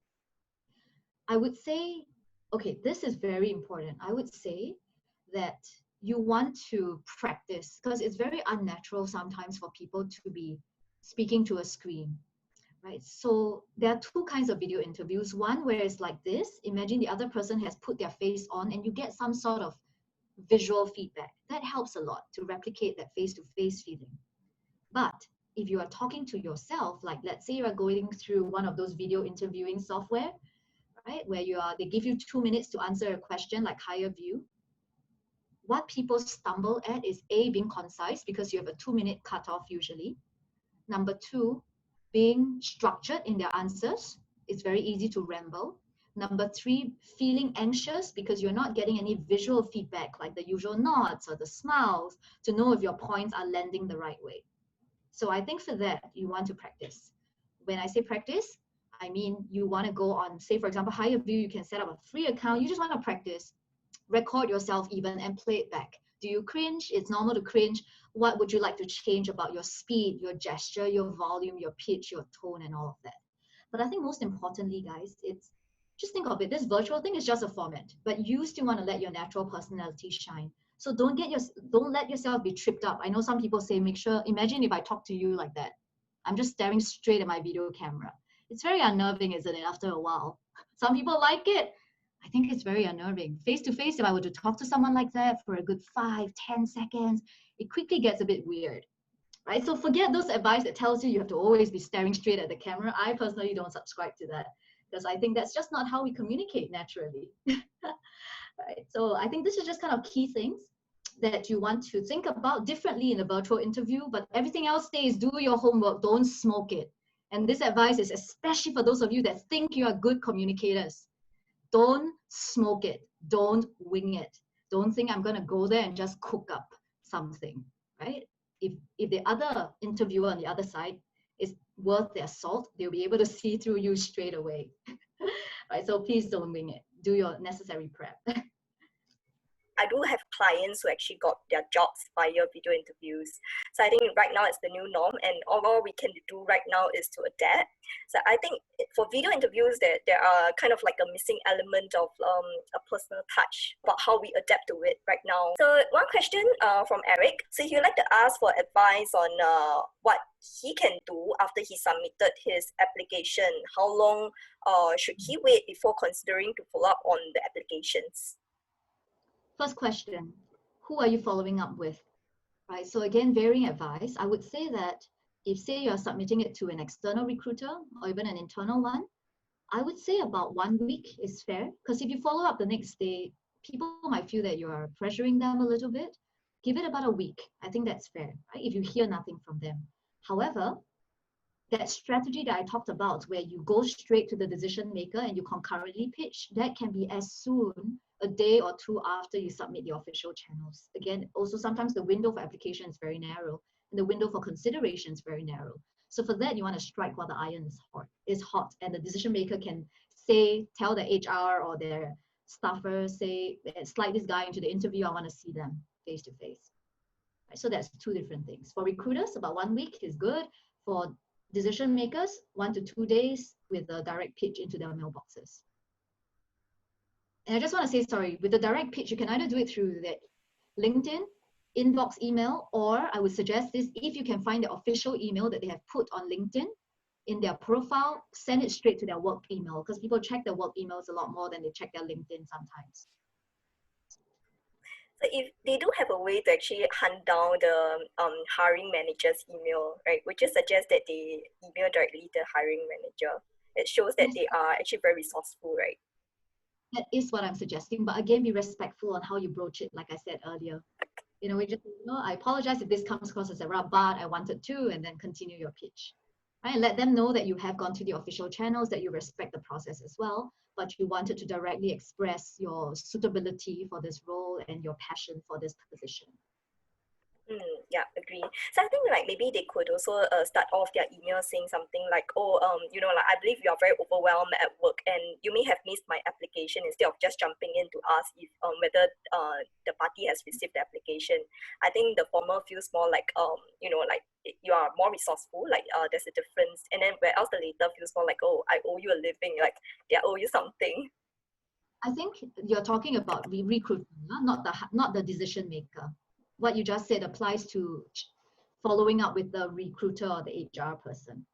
B: I would say, okay, this is very important. I would say that you want to practice because it's very unnatural sometimes for people to be speaking to a screen, right? So there are two kinds of video interviews. One where it's like this, imagine the other person has put their face on and you get some sort of visual feedback. That helps a lot to replicate that face-to-face feeling. But if you are talking to yourself, like let's say you are going through one of those video interviewing software, right, where they give you 2 minutes to answer a question like higher view. What people stumble at is A, being concise because you have a 2-minute cutoff usually. Number two, being structured in their answers. It's very easy to ramble. Number three, feeling anxious because you're not getting any visual feedback like the usual nods or the smiles to know if your points are landing the right way. So I think for that, you want to practice. When I say practice, I mean you want to go on, say for example, higher view, you can set up a free account. You just want to practice, record yourself even and play it back. Do you cringe? It's normal to cringe. What would you like to change about your speed, your gesture, your volume, your pitch, your tone, and all of that? But I think most importantly, guys, it's just think of it. This virtual thing is just a format, but you still want to let your natural personality shine. So don't let yourself be tripped up. I know some people say, imagine if I talk to you like that. I'm just staring straight at my video camera. It's very unnerving, isn't it, after a while? Some people like it. I think it's very unnerving. Face to face, if I were to talk to someone like that for a good 5-10 seconds, it quickly gets a bit weird, right? So forget those advice that tells you have to always be staring straight at the camera. I personally don't subscribe to that because I think that's just not how we communicate naturally. Right? So I think this is just kind of key things that you want to think about differently in a virtual interview, but everything else stays. Do your homework, don't smoke it. And this advice is especially for those of you that think you are good communicators. Don't smoke it. Don't wing it. Don't think I'm going to go there and just cook up something, right? If the other interviewer on the other side is worth their salt, they'll be able to see through you straight away. Right? So please don't wing it. Do your necessary prep.
A: I do have clients who actually got their jobs via video interviews. So I think right now it's the new norm, and all we can do right now is to adapt. So I think for video interviews, there are kind of like a missing element of a personal touch about how we adapt to it right now. So one question from Eric. So he would like to ask for advice on what he can do after he submitted his application. How long should he wait before considering to follow up on the applications?
B: First question, who are you following up with? Right, so again, varying advice. I would say that if say you're submitting it to an external recruiter or even an internal one, I would say about 1 week is fair, because if you follow up the next day, people might feel that you are pressuring them a little bit. Give it about a week. I think that's fair, right? If you hear nothing from them. However, that strategy that I talked about, where you go straight to the decision maker and you concurrently pitch, that can be as soon a day or two after you submit the official channels. Again, also sometimes the window for application is very narrow and the window for consideration is very narrow. So for that, you want to strike while the iron is hot, and the decision maker can tell the HR or their staffer, slide this guy into the interview, I want to see them face to face. Right? So that's two different things. For recruiters, about 1 week is good. For decision makers, 1 to 2 days with a direct pitch into their mailboxes. And I just want to say, sorry, with the direct pitch, you can either do it through the LinkedIn inbox email, or I would suggest this, if you can find the official email that they have put on LinkedIn in their profile, send it straight to their work email, because people check their work emails a lot more than they check their LinkedIn sometimes.
A: if they do have a way to actually hunt down the hiring manager's email, right, would you suggest that they email directly to the hiring manager? It shows that
B: Yes,
A: they are actually very resourceful, right?
B: that is what I'm suggesting. But again, be respectful on how you broach it, like I said earlier. We just, I apologize if this comes across as a rub, but I wanted to, and then continue your pitch. Right? Let them know that you have gone through the official channels, that you respect the process as well, but you wanted to directly express your suitability for this role and your passion for this position.
A: Yeah, agree. So I think like maybe they could also start off their email saying something like, oh, like I believe you are very overwhelmed at work and you may have missed my application, instead of just jumping in to ask if whether the party has received the application. I think the former feels more like like you are more resourceful, like there's a difference, and then whereas the later feels more like, oh, I owe you a living, like they owe you something.
B: I think you're talking about recruitment, not the decision maker. What you just said applies to following up with the recruiter or the HR person.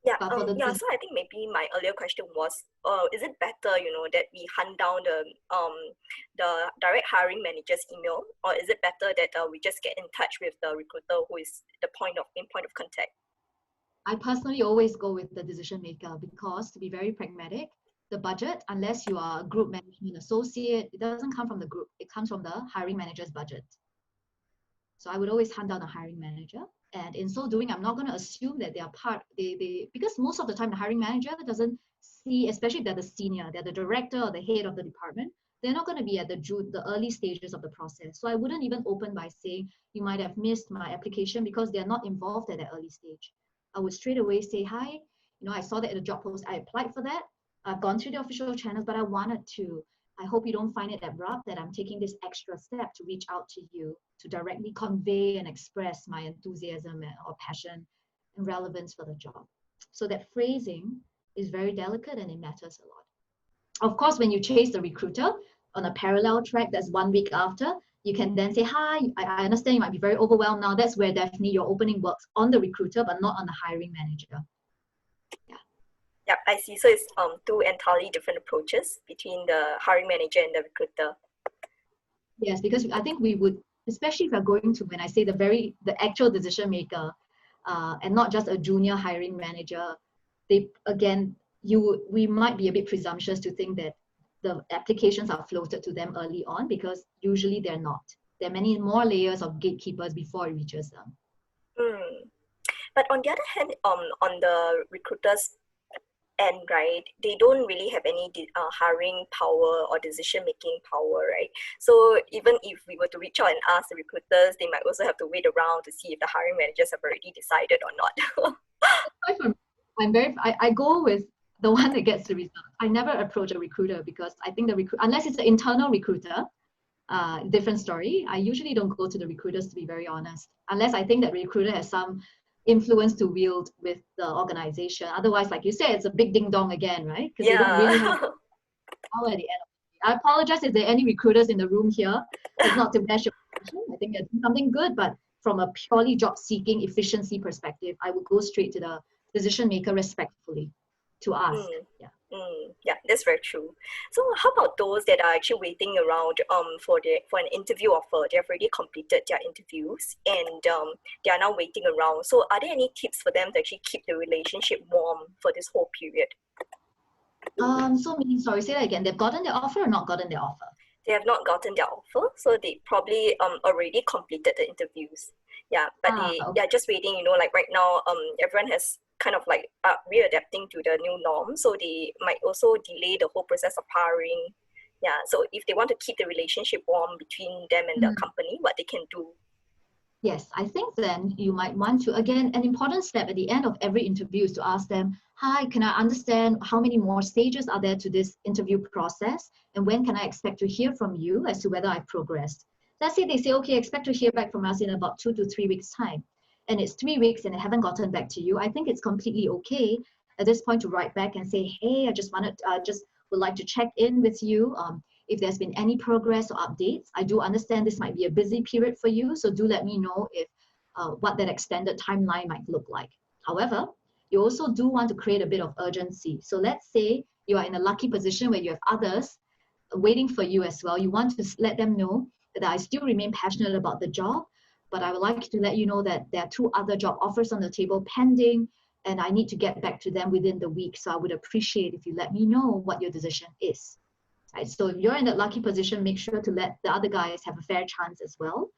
A: Yeah,
B: But for the
A: so I think maybe my earlier question was, is it better, that we hunt down the direct hiring manager's email, or is it better that we just get in touch with the recruiter who is the main point of contact?
B: I personally always go with the decision maker because, to be very pragmatic, the budget, unless you are a group management associate, it doesn't come from the group. It comes from the hiring manager's budget. So I would always hunt down the hiring manager. And in so doing, I'm not going to assume that they are because most of the time the hiring manager doesn't see, especially if they're the senior, they're the director or the head of the department, they're not going to be at the early stages of the process. So I wouldn't even open by saying, you might have missed my application, because they're not involved at that early stage. I would straight away say, hi, I saw that at the job post, I applied for that. I've gone through the official channels, but I hope you don't find it abrupt that I'm taking this extra step to reach out to you to directly convey and express my enthusiasm or passion and relevance for the job. So that phrasing is very delicate and it matters a lot. Of course, when you chase the recruiter on a parallel track that's 1 week after, you can then say, hi, I understand you might be very overwhelmed now. That's where definitely your opening works on the recruiter, but not on the hiring manager.
A: Yeah, I see. So it's two entirely different approaches between the hiring manager and the recruiter.
B: Yes, because I think we would, especially if you're going to, when I say the actual decision maker, and not just a junior hiring manager, we might be a bit presumptuous to think that the applications are floated to them early on, because usually they're not. There are many more layers of gatekeepers before it reaches them.
A: But on the other hand, on the recruiters end, right, they don't really have any hiring power or decision making power, right? So even if we were to reach out and ask the recruiters, they might also have to wait around to see if the hiring managers have already decided or not.
B: I go with the one that gets the result. I never approach a recruiter, because I think unless it's an internal recruiter, different story. I usually don't go to the recruiters, to be very honest, unless I think that recruiter has some influence to wield with the organization. Otherwise, like you said, it's a big ding dong again, right? Because they don't really have power at the end of the day. I apologize if there are any recruiters in the room here. It's not to bash your profession. I think you're doing something good, but from a purely job seeking efficiency perspective, I would go straight to the decision maker respectfully to ask.
A: Yeah, that's very true. So how about those that are actually waiting around for an interview offer? They have already completed their interviews and they are now waiting around. So are there any tips for them to actually keep the relationship warm for this whole period?
B: Sorry, say that again. They've gotten their offer or not gotten their offer?
A: They have not gotten their offer, so they probably already completed the interviews. Yeah, but they're just waiting. Like right now, everyone has kind of like readapting to the new norm, so they might also delay the whole process of hiring. Yeah, so if they want to keep the relationship warm between them and the company, what they can do.
B: Yes, I think then you might want to, again, an important step at the end of every interview is to ask them, hi, can I understand how many more stages are there to this interview process? And when can I expect to hear from you as to whether I've progressed? Let's say they say, okay, expect to hear back from us in about 2 to 3 weeks time. And it's 3 weeks and they haven't gotten back to you. I think it's completely okay at this point to write back and say, hey, I just would like to check in with you. If there's been any progress or updates. I do understand this might be a busy period for you, so do let me know if what that extended timeline might look like. However, you also do want to create a bit of urgency. So let's say you are in a lucky position where you have others waiting for you as well. You want to let them know that I still remain passionate about the job, but I would like to let you know that there are 2 other job offers on the table pending, and I need to get back to them within the week. So I would appreciate if you let me know what your decision is. Right? So if you're in that lucky position, make sure to let the other guys have a fair chance as well.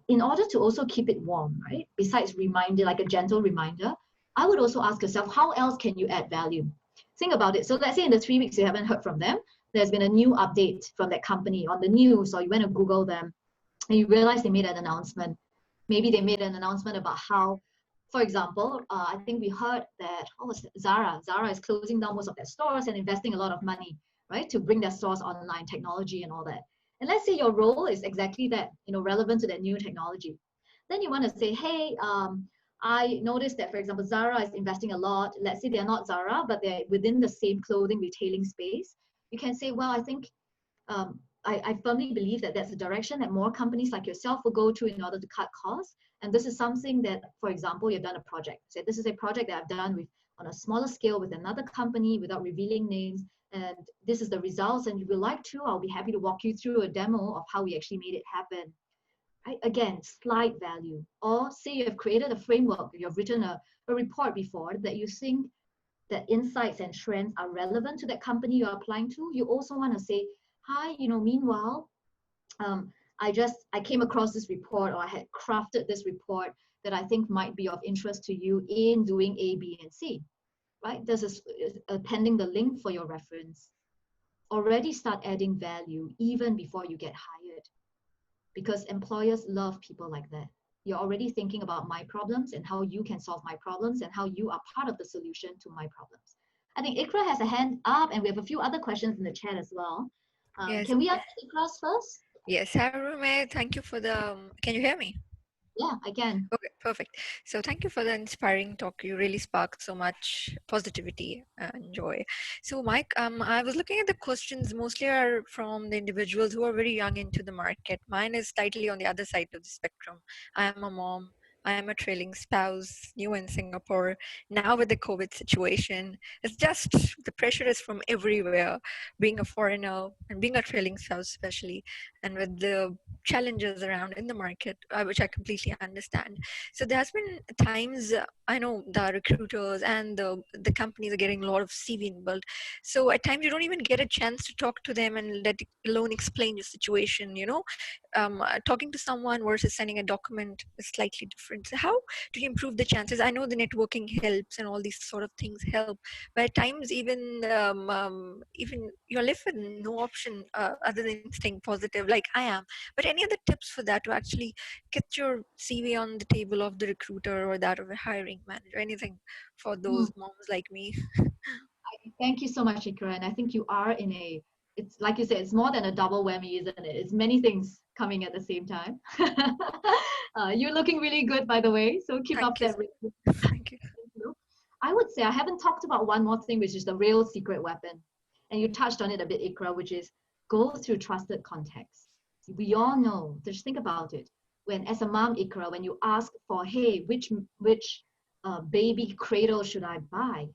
B: In order to also keep it warm, right? Besides reminder, like a gentle reminder, I would also ask yourself, how else can you add value? Think about it. So let's say in the 3 weeks you haven't heard from them, there's been a new update from that company on the news, or you went to Google them and you realize they made an announcement. Maybe they made an announcement about how, for example, I think we heard that, what was it? Zara is closing down most of their stores and investing a lot of money, right, to bring their stores online, technology and all that. And let's say your role is exactly that, relevant to that new technology. Then you want to say, hey, I noticed that, for example, Zara is investing a lot. Let's say they're not Zara, but they're within the same clothing retailing space. You can say, well, I think I firmly believe that that's a direction that more companies like yourself will go to in order to cut costs. And this is something that, for example, you've done a project. So this is a project that I've done with on a smaller scale with another company without revealing names. And this is the results. And if you would like to, I'll be happy to walk you through a demo of how we actually made it happen. Right? Again, slight value. Or say you have created a framework, you've written a report before that you think that insights and trends are relevant to that company you're applying to. You also want to say, hi, meanwhile, I came across this report, or I had crafted this report that I think might be of interest to you in doing A, B, and C, right? This is appending the link for your reference. Already start adding value even before you get hired, because employers love people like that. You're already thinking about my problems and how you can solve my problems and how you are part of the solution to my problems. I think Ikra has a hand up, and we have a few other questions in the chat as well.
C: Yes.
B: Can we ask Ikra's first?
C: Yes, Harume, thank you for the. Can you hear me?
B: Yeah, I can.
C: Okay, perfect. So thank you for the inspiring talk. You really sparked so much positivity and joy. So Mike, I was looking at the questions, mostly are from the individuals who are very young into the market. Mine is slightly on the other side of the spectrum. I am a mom. I am a trailing spouse, new in Singapore. Now with the COVID situation, it's just the pressure is from everywhere. Being a foreigner and being a trailing spouse, especially, and with the challenges around in the market, which I completely understand. So there's been times I know the recruiters and the companies are getting a lot of CV inbuilt. So at times you don't even get a chance to talk to them and let alone explain your situation. Talking to someone versus sending a document is slightly different. So how do you improve the chances? I know the networking helps and all these sort of things help, but at times even you're left with no option other than staying positive, like I am. But any other tips for that to actually get your CV on the table of the recruiter or that of a hiring manager? Anything for
B: Hmm.
C: those moms like me?
B: Thank you so much, Ikra. And I think you are it's like you said, it's more than a double whammy, isn't it? It's many things coming at the same time. You're looking really good, by the way. So keep up
C: Thank you.
B: that rate.
C: Thank you.
B: I would say I haven't talked about one more thing, which is the real secret weapon. And you touched on it a bit, Ikra, which is go through trusted contacts. We all know, just think about it. When, as a mom, Ikra, when you ask for, hey, which baby cradle should I buy,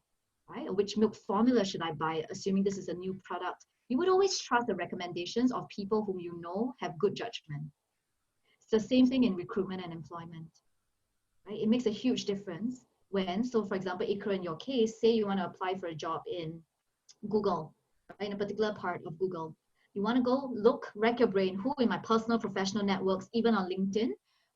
B: right? Or which milk formula should I buy, assuming this is a new product, you would always trust the recommendations of people whom you know have good judgment. It's the same thing in recruitment and employment, right? It makes a huge difference when, so for example, Ikra, in your case, say you want to apply for a job in Google, right, in a particular part of Google. You want to go look, rack your brain, who in my personal professional networks, even on LinkedIn,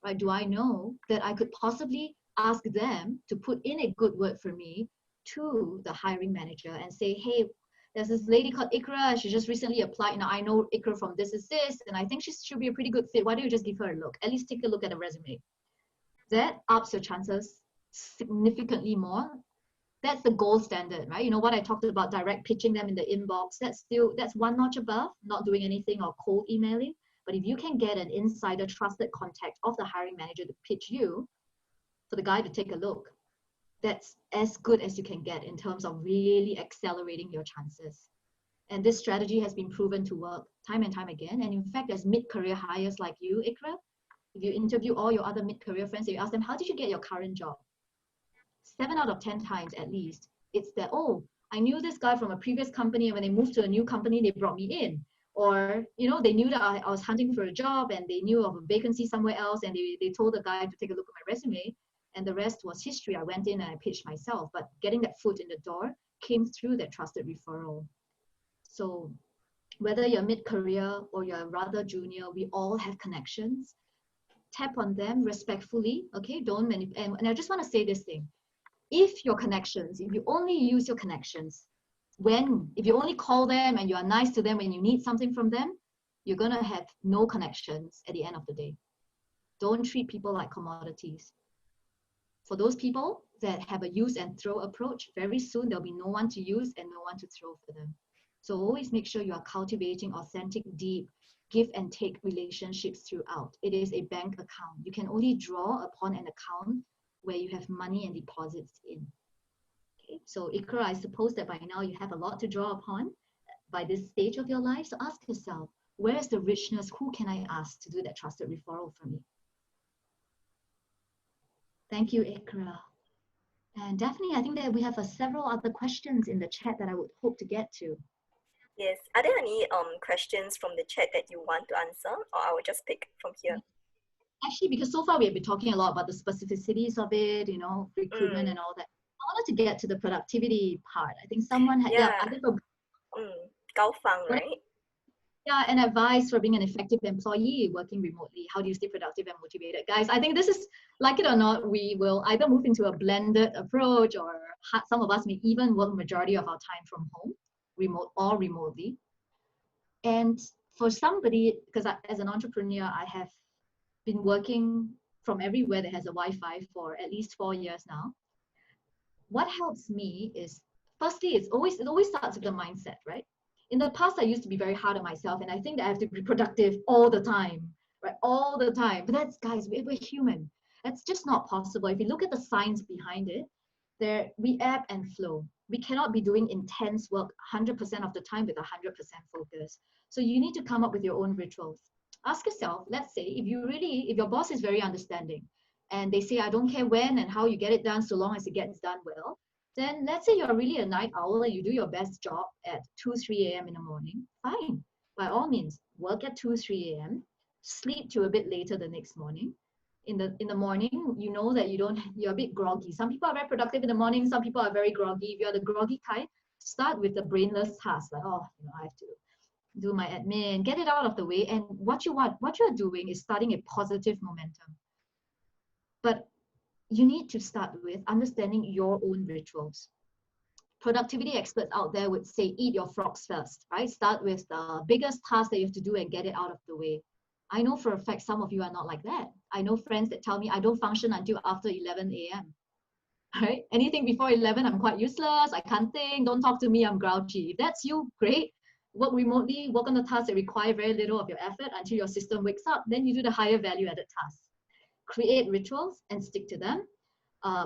B: right, do I know that I could possibly ask them to put in a good word for me to the hiring manager and say, hey, there's this lady called Ikra. She just recently applied. Now I know Ikra from this is this, and I think she should be a pretty good fit. Why don't you just give her a look? At least take a look at the resume. That ups your chances significantly more. That's the gold standard, right? You know what I talked about, direct pitching them in the inbox. That's one notch above, not doing anything or cold emailing. But if you can get an insider trusted contact of the hiring manager to pitch you for the guy to take a look, that's as good as you can get in terms of really accelerating your chances. And this strategy has been proven to work time and time again. And in fact, as mid-career hires like you, Ikra, if you interview all your other mid-career friends and you ask them, how did you get your current job? 7 out of 10 times at least, it's that, oh, I knew this guy from a previous company, and when they moved to a new company, they brought me in. Or, you know, they knew that I was hunting for a job and they knew of a vacancy somewhere else, and they told the guy to take a look at my resume, and the rest was history. I went in and I pitched myself, but getting that foot in the door came through that trusted referral. So whether you're mid-career or you're rather junior, we all have connections. Tap on them respectfully, okay? Don't manipulate. And I just want to say this thing. If you only use your connections, if you only call them and you are nice to them when you need something from them, you're going to have no connections at the end of the day. Don't treat people like commodities. For those people that have a use and throw approach, very soon there'll be no one to use and no one to throw for them. So always make sure you are cultivating authentic, deep, give and take relationships throughout. It is a bank account. You can only draw upon an account where you have money and deposits in. Okay, so Ikra, I suppose that by now you have a lot to draw upon by this stage of your life. So ask yourself, where's the richness? Who can I ask to do that trusted referral for me? Thank you, Ikra. And Daphne, I think that we have several other questions in the chat that I would hope to get to.
A: Yes. Are there any questions from the chat that you want to answer, or I will just pick from here?
B: Actually, because so far we have been talking a lot about the specificities of it, you know, recruitment and all that. I wanted to get to the productivity part. I think someone had, I think
A: Gao Fang, right?
B: Yeah, and advice for being an effective employee working remotely. How do you stay productive and motivated? Guys, I think this is, like it or not, we will either move into a blended approach, or some of us may even work majority of our time from home, remote or remotely. And for somebody, because as an entrepreneur, I have been working from everywhere that has a Wi-Fi for at least 4 years now. What helps me is, firstly, it always starts with the mindset, right? In the past, I used to be very hard on myself, and I think that I have to be productive all the time, right? All the time. But that's, guys, we're human. That's just not possible. If you look at the science behind it, we ebb and flow. We cannot be doing intense work 100% of the time with 100% focus. So you need to come up with your own rituals. Ask yourself, let's say, if your boss is very understanding, and they say, I don't care when and how you get it done, so long as it gets done well, then let's say you're really a night owl and you do your best job at 2, 3 a.m. in the morning, fine. By all means, work at 2, 3 a.m., sleep to a bit later the next morning. In the morning, you know that you're a bit groggy. Some people are very productive in the morning, some people are very groggy. If you're the groggy kind, start with the brainless task, like, I have to do my admin, get it out of the way. And what you're doing is starting a positive momentum. But you need to start with understanding your own rituals. Productivity experts out there would say, eat your frogs first, right? Start with the biggest task that you have to do and get it out of the way. I know for a fact some of you are not like that. I know friends that tell me I don't function until after 11 a.m. Right? Anything before 11, I'm quite useless. I can't think. Don't talk to me. I'm grouchy. If that's you, great. Work remotely, work on the tasks that require very little of your effort until your system wakes up. Then you do the higher value added tasks. Create rituals and stick to them.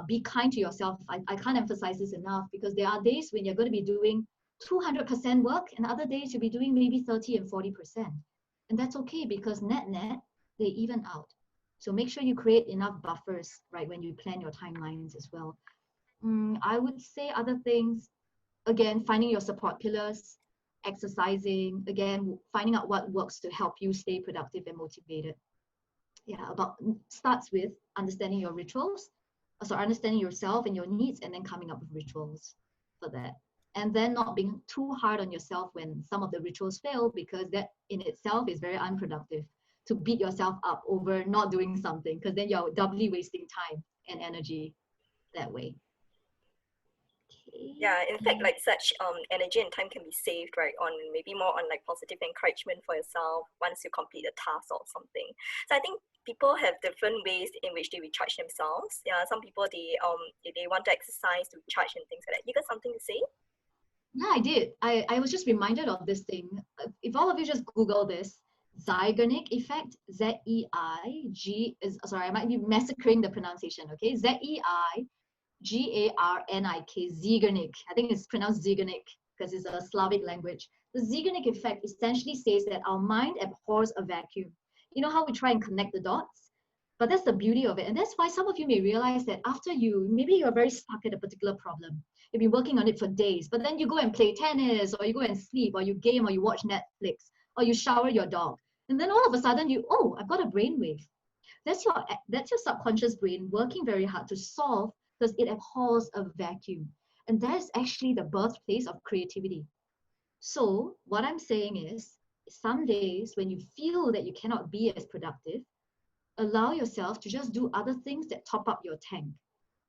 B: Be kind to yourself. I can't emphasize this enough, because there are days when you're going to be doing 200% work, and other days you'll be doing maybe 30 and 40%. And that's okay, because net, they even out. So make sure you create enough buffers, right, when you plan your timelines as well. I would say other things, again, finding your support pillars, exercising, again, finding out what works to help you stay productive and motivated. Yeah, starts with understanding your rituals, so understanding yourself and your needs, and then coming up with rituals for that. And then not being too hard on yourself when some of the rituals fail, because that in itself is very unproductive, to beat yourself up over not doing something, because then you're doubly wasting time and energy that way.
A: Yeah, in fact, like such energy and time can be saved, right, on maybe more on like positive encouragement for yourself once you complete a task or something. So I think people have different ways in which they recharge themselves. Yeah, some people they want to exercise to recharge and things like that. You got something to say?
B: Yeah, I did. I was just reminded of this thing. If all of you just Google this, Zeigarnik effect, Z-E-I-G, sorry, I might be massacring the pronunciation, okay? Z-E-I-G-A-R-N-I-K, Zeigarnik. I think it's pronounced Zeigarnik because it's a Slavic language. The Zeigarnik effect essentially says that our mind abhors a vacuum. You know how we try and connect the dots? But that's the beauty of it. And that's why some of you may realize that after maybe you're very stuck at a particular problem. You've been working on it for days, but then you go and play tennis, or you go and sleep, or you game, or you watch Netflix, or you shower your dog. And then all of a sudden oh, I've got a brainwave. That's your subconscious brain working very hard to solve because it abhors a vacuum. And that is actually the birthplace of creativity. So what I'm saying is, some days when you feel that you cannot be as productive, allow yourself to just do other things that top up your tank.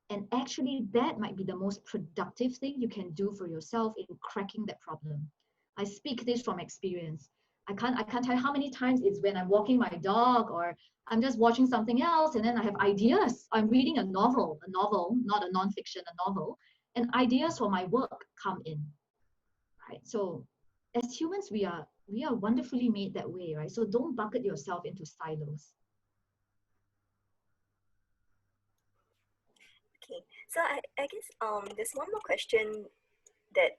B: And actually, that might be the most productive thing you can do for yourself in cracking that problem. I speak this from experience. I can't tell you how many times it's when I'm walking my dog or I'm just watching something else and then I have ideas. I'm reading a novel, not a nonfiction, a novel, and ideas for my work come in. Right? So as humans, we are wonderfully made that way, right? So don't bucket yourself into silos.
A: Okay, so I guess there's one more question that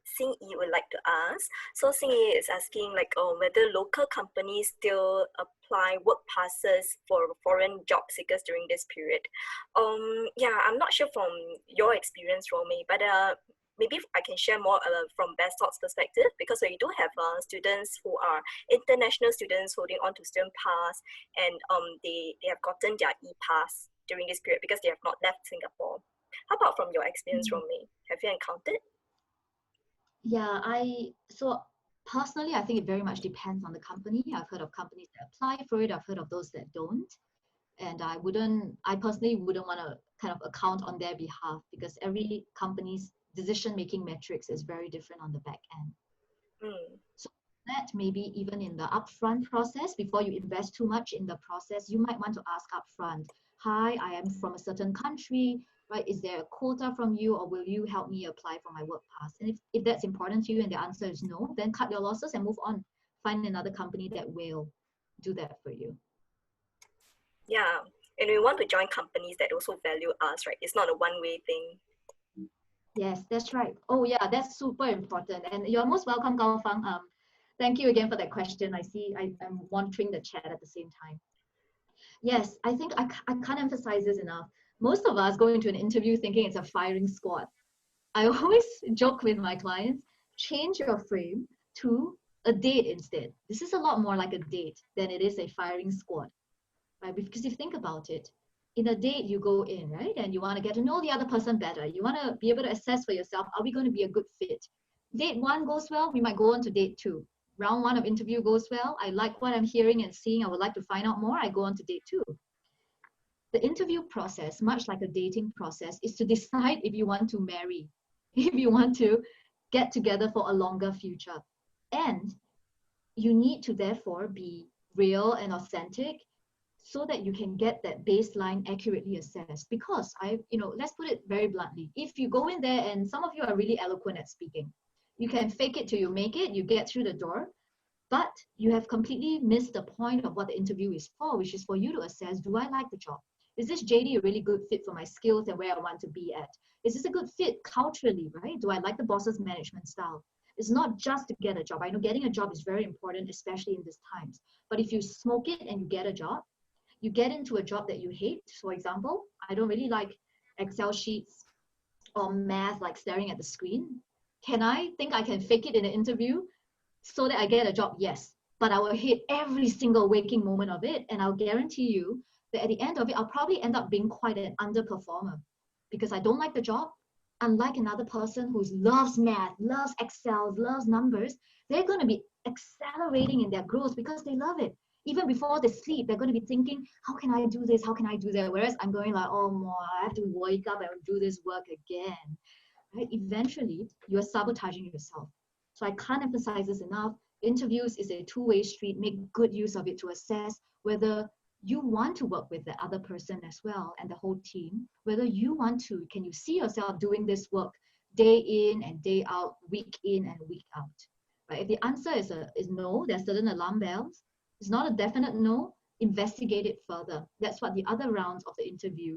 A: Sing Yi would like to ask. So Sing Yi is asking like whether local companies still apply work passes for foreign job seekers during this period. Yeah, I'm not sure from your experience, Romy, but maybe I can share more from BestTop's perspective, because we do have students who are international students holding on to student pass, and they have gotten their e-pass during this period because they have not left Singapore. How about from your experience, Romy? Have you encountered?
B: Yeah, so personally, I think it very much depends on the company. I've heard of companies that apply for it. I've heard of those that don't. And I personally wouldn't want to kind of account on their behalf because every company's decision-making metrics is very different on the back end. So that maybe even in the upfront process, before you invest too much in the process, you might want to ask upfront, hi, I am from a certain country, right? Is there a quota from you, or will you help me apply for my work pass? And if that's important to you and the answer is no, then cut your losses and move on. Find another company that will do that for you.
A: Yeah, and we want to join companies that also value us, right? It's not a one-way thing.
B: Yes, that's right. Oh yeah, that's super important. And you're most welcome, Gao Fang. Thank you again for that question. I see I'm monitoring the chat at the same time. Yes, I think I can't emphasize this enough. Most of us go into an interview thinking it's a firing squad. I always joke with my clients, change your frame to a date instead. This is a lot more like a date than it is a firing squad, right? Because if you think about it, in a date you go in, right? And you want to get to know the other person better. You want to be able to assess for yourself, are we going to be a good fit? Date one goes well, we might go on to date two. Round one of interview goes well, I like what I'm hearing and seeing, I would like to find out more, I go on to date two. The interview process, much like a dating process, is to decide if you want to marry, if you want to get together for a longer future. And you need to therefore be real and authentic so that you can get that baseline accurately assessed. Because let's put it very bluntly. If you go in there and some of you are really eloquent at speaking, you can fake it till you make it, you get through the door, but you have completely missed the point of what the interview is for, which is for you to assess, do I like the job? Is this JD a really good fit for my skills and where I want to be at? Is this a good fit culturally, right? Do I like the boss's management style? It's not just to get a job. I know getting a job is very important, especially in these times. But if you smoke it and you get a job, you get into a job that you hate. For example, I don't really like Excel sheets or math, like staring at the screen. Can I think I can fake it in an interview so that I get a job? Yes. But I will hate every single waking moment of it. And I'll guarantee you that at the end of it, I'll probably end up being quite an underperformer because I don't like the job. Unlike another person who loves math, loves Excel, loves numbers, they're going to be accelerating in their growth because they love it. Even before they sleep, they're going to be thinking, how can I do this? How can I do that? Whereas I'm going like, oh, I have to wake up and do this work again. Right? Eventually, you're sabotaging yourself. So I can't emphasize this enough. Interviews is a two-way street. Make good use of it to assess whether you want to work with the other person as well and the whole team, whether you want to, can you see yourself doing this work day in and day out, week in and week out, right? If the answer is no, there's certain alarm bells. It's not a definite no, investigate it further. That's what the other rounds of the interview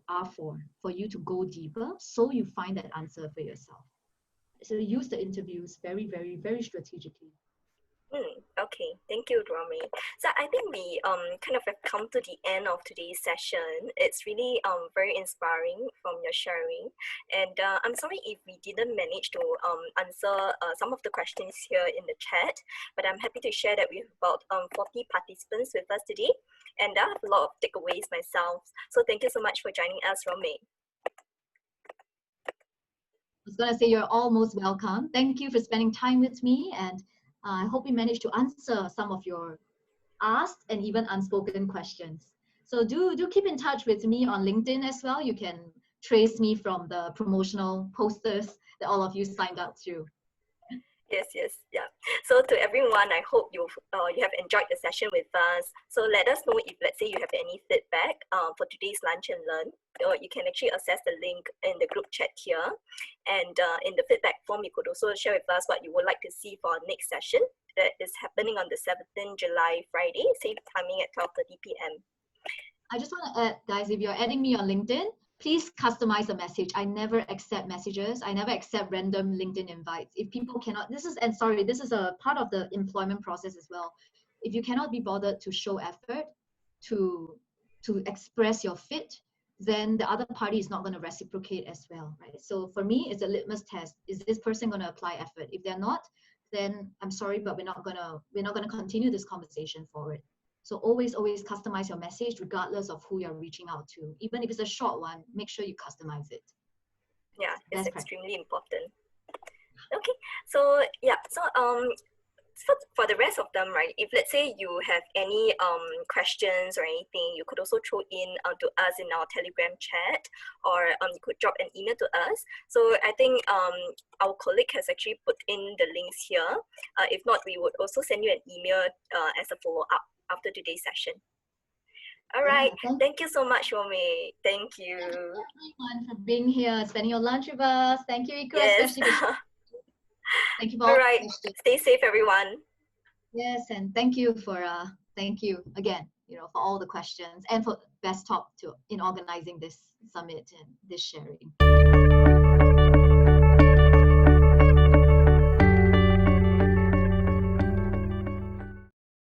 B: are for you to go deeper so you find that answer for yourself. So use the interviews very, very, very strategically.
A: Okay, thank you, Romy. So I think we kind of have come to the end of today's session. It's really very inspiring from your sharing, and I'm sorry if we didn't manage to answer some of the questions here in the chat, but I'm happy to share that we have about 40 participants with us today, and I have a lot of takeaways myself. So thank you so much for joining us, Romy.
B: I was going to say you're all most welcome. Thank you for spending time with me, and I hope we managed to answer some of your asked and even unspoken questions. So do keep in touch with me on LinkedIn as well. You can trace me from the promotional posters that all of you signed up through.
A: Yes, yeah. So to everyone, I hope you have enjoyed the session with us. So let us know if, let's say, you have any feedback for today's lunch and learn. You can actually access the link in the group chat here, and in the feedback form, you could also share with us what you would like to see for our next session that is happening on the 17th July, Friday, same timing at 12:30 p.m.
B: I just want to add, guys, if you're adding me on LinkedIn, please customize the message. I never accept messages. I never accept random LinkedIn invites. If people cannot, this is a part of the employment process as well. If you cannot be bothered to show effort, to express your fit, then the other party is not going to reciprocate as well, right? So for me, it's a litmus test. Is this person going to apply effort? If they're not, then I'm sorry, but we're not gonna continue this conversation forward. So always customize your message regardless of who you're reaching out to. Even if it's a short one, make sure you customize it.
A: Yeah, it's
B: That's
A: extremely important. Okay, so yeah, so for the rest of them, right, if let's say you have any questions or anything, you could also throw in to us in our Telegram chat, or you could drop an email to us. So I think our colleague has actually put in the links here. If not, we would also send you an email as a follow-up after today's session. All right, thank you so much, Romy. Thank you.
B: Thank you everyone for being here, spending your lunch with us. Thank you, Iko,
A: Yes.
B: especially for thank you for
A: all right. Stay safe, everyone.
B: Yes, and thank you again, for all the questions and for BestTop in organizing this summit and this sharing.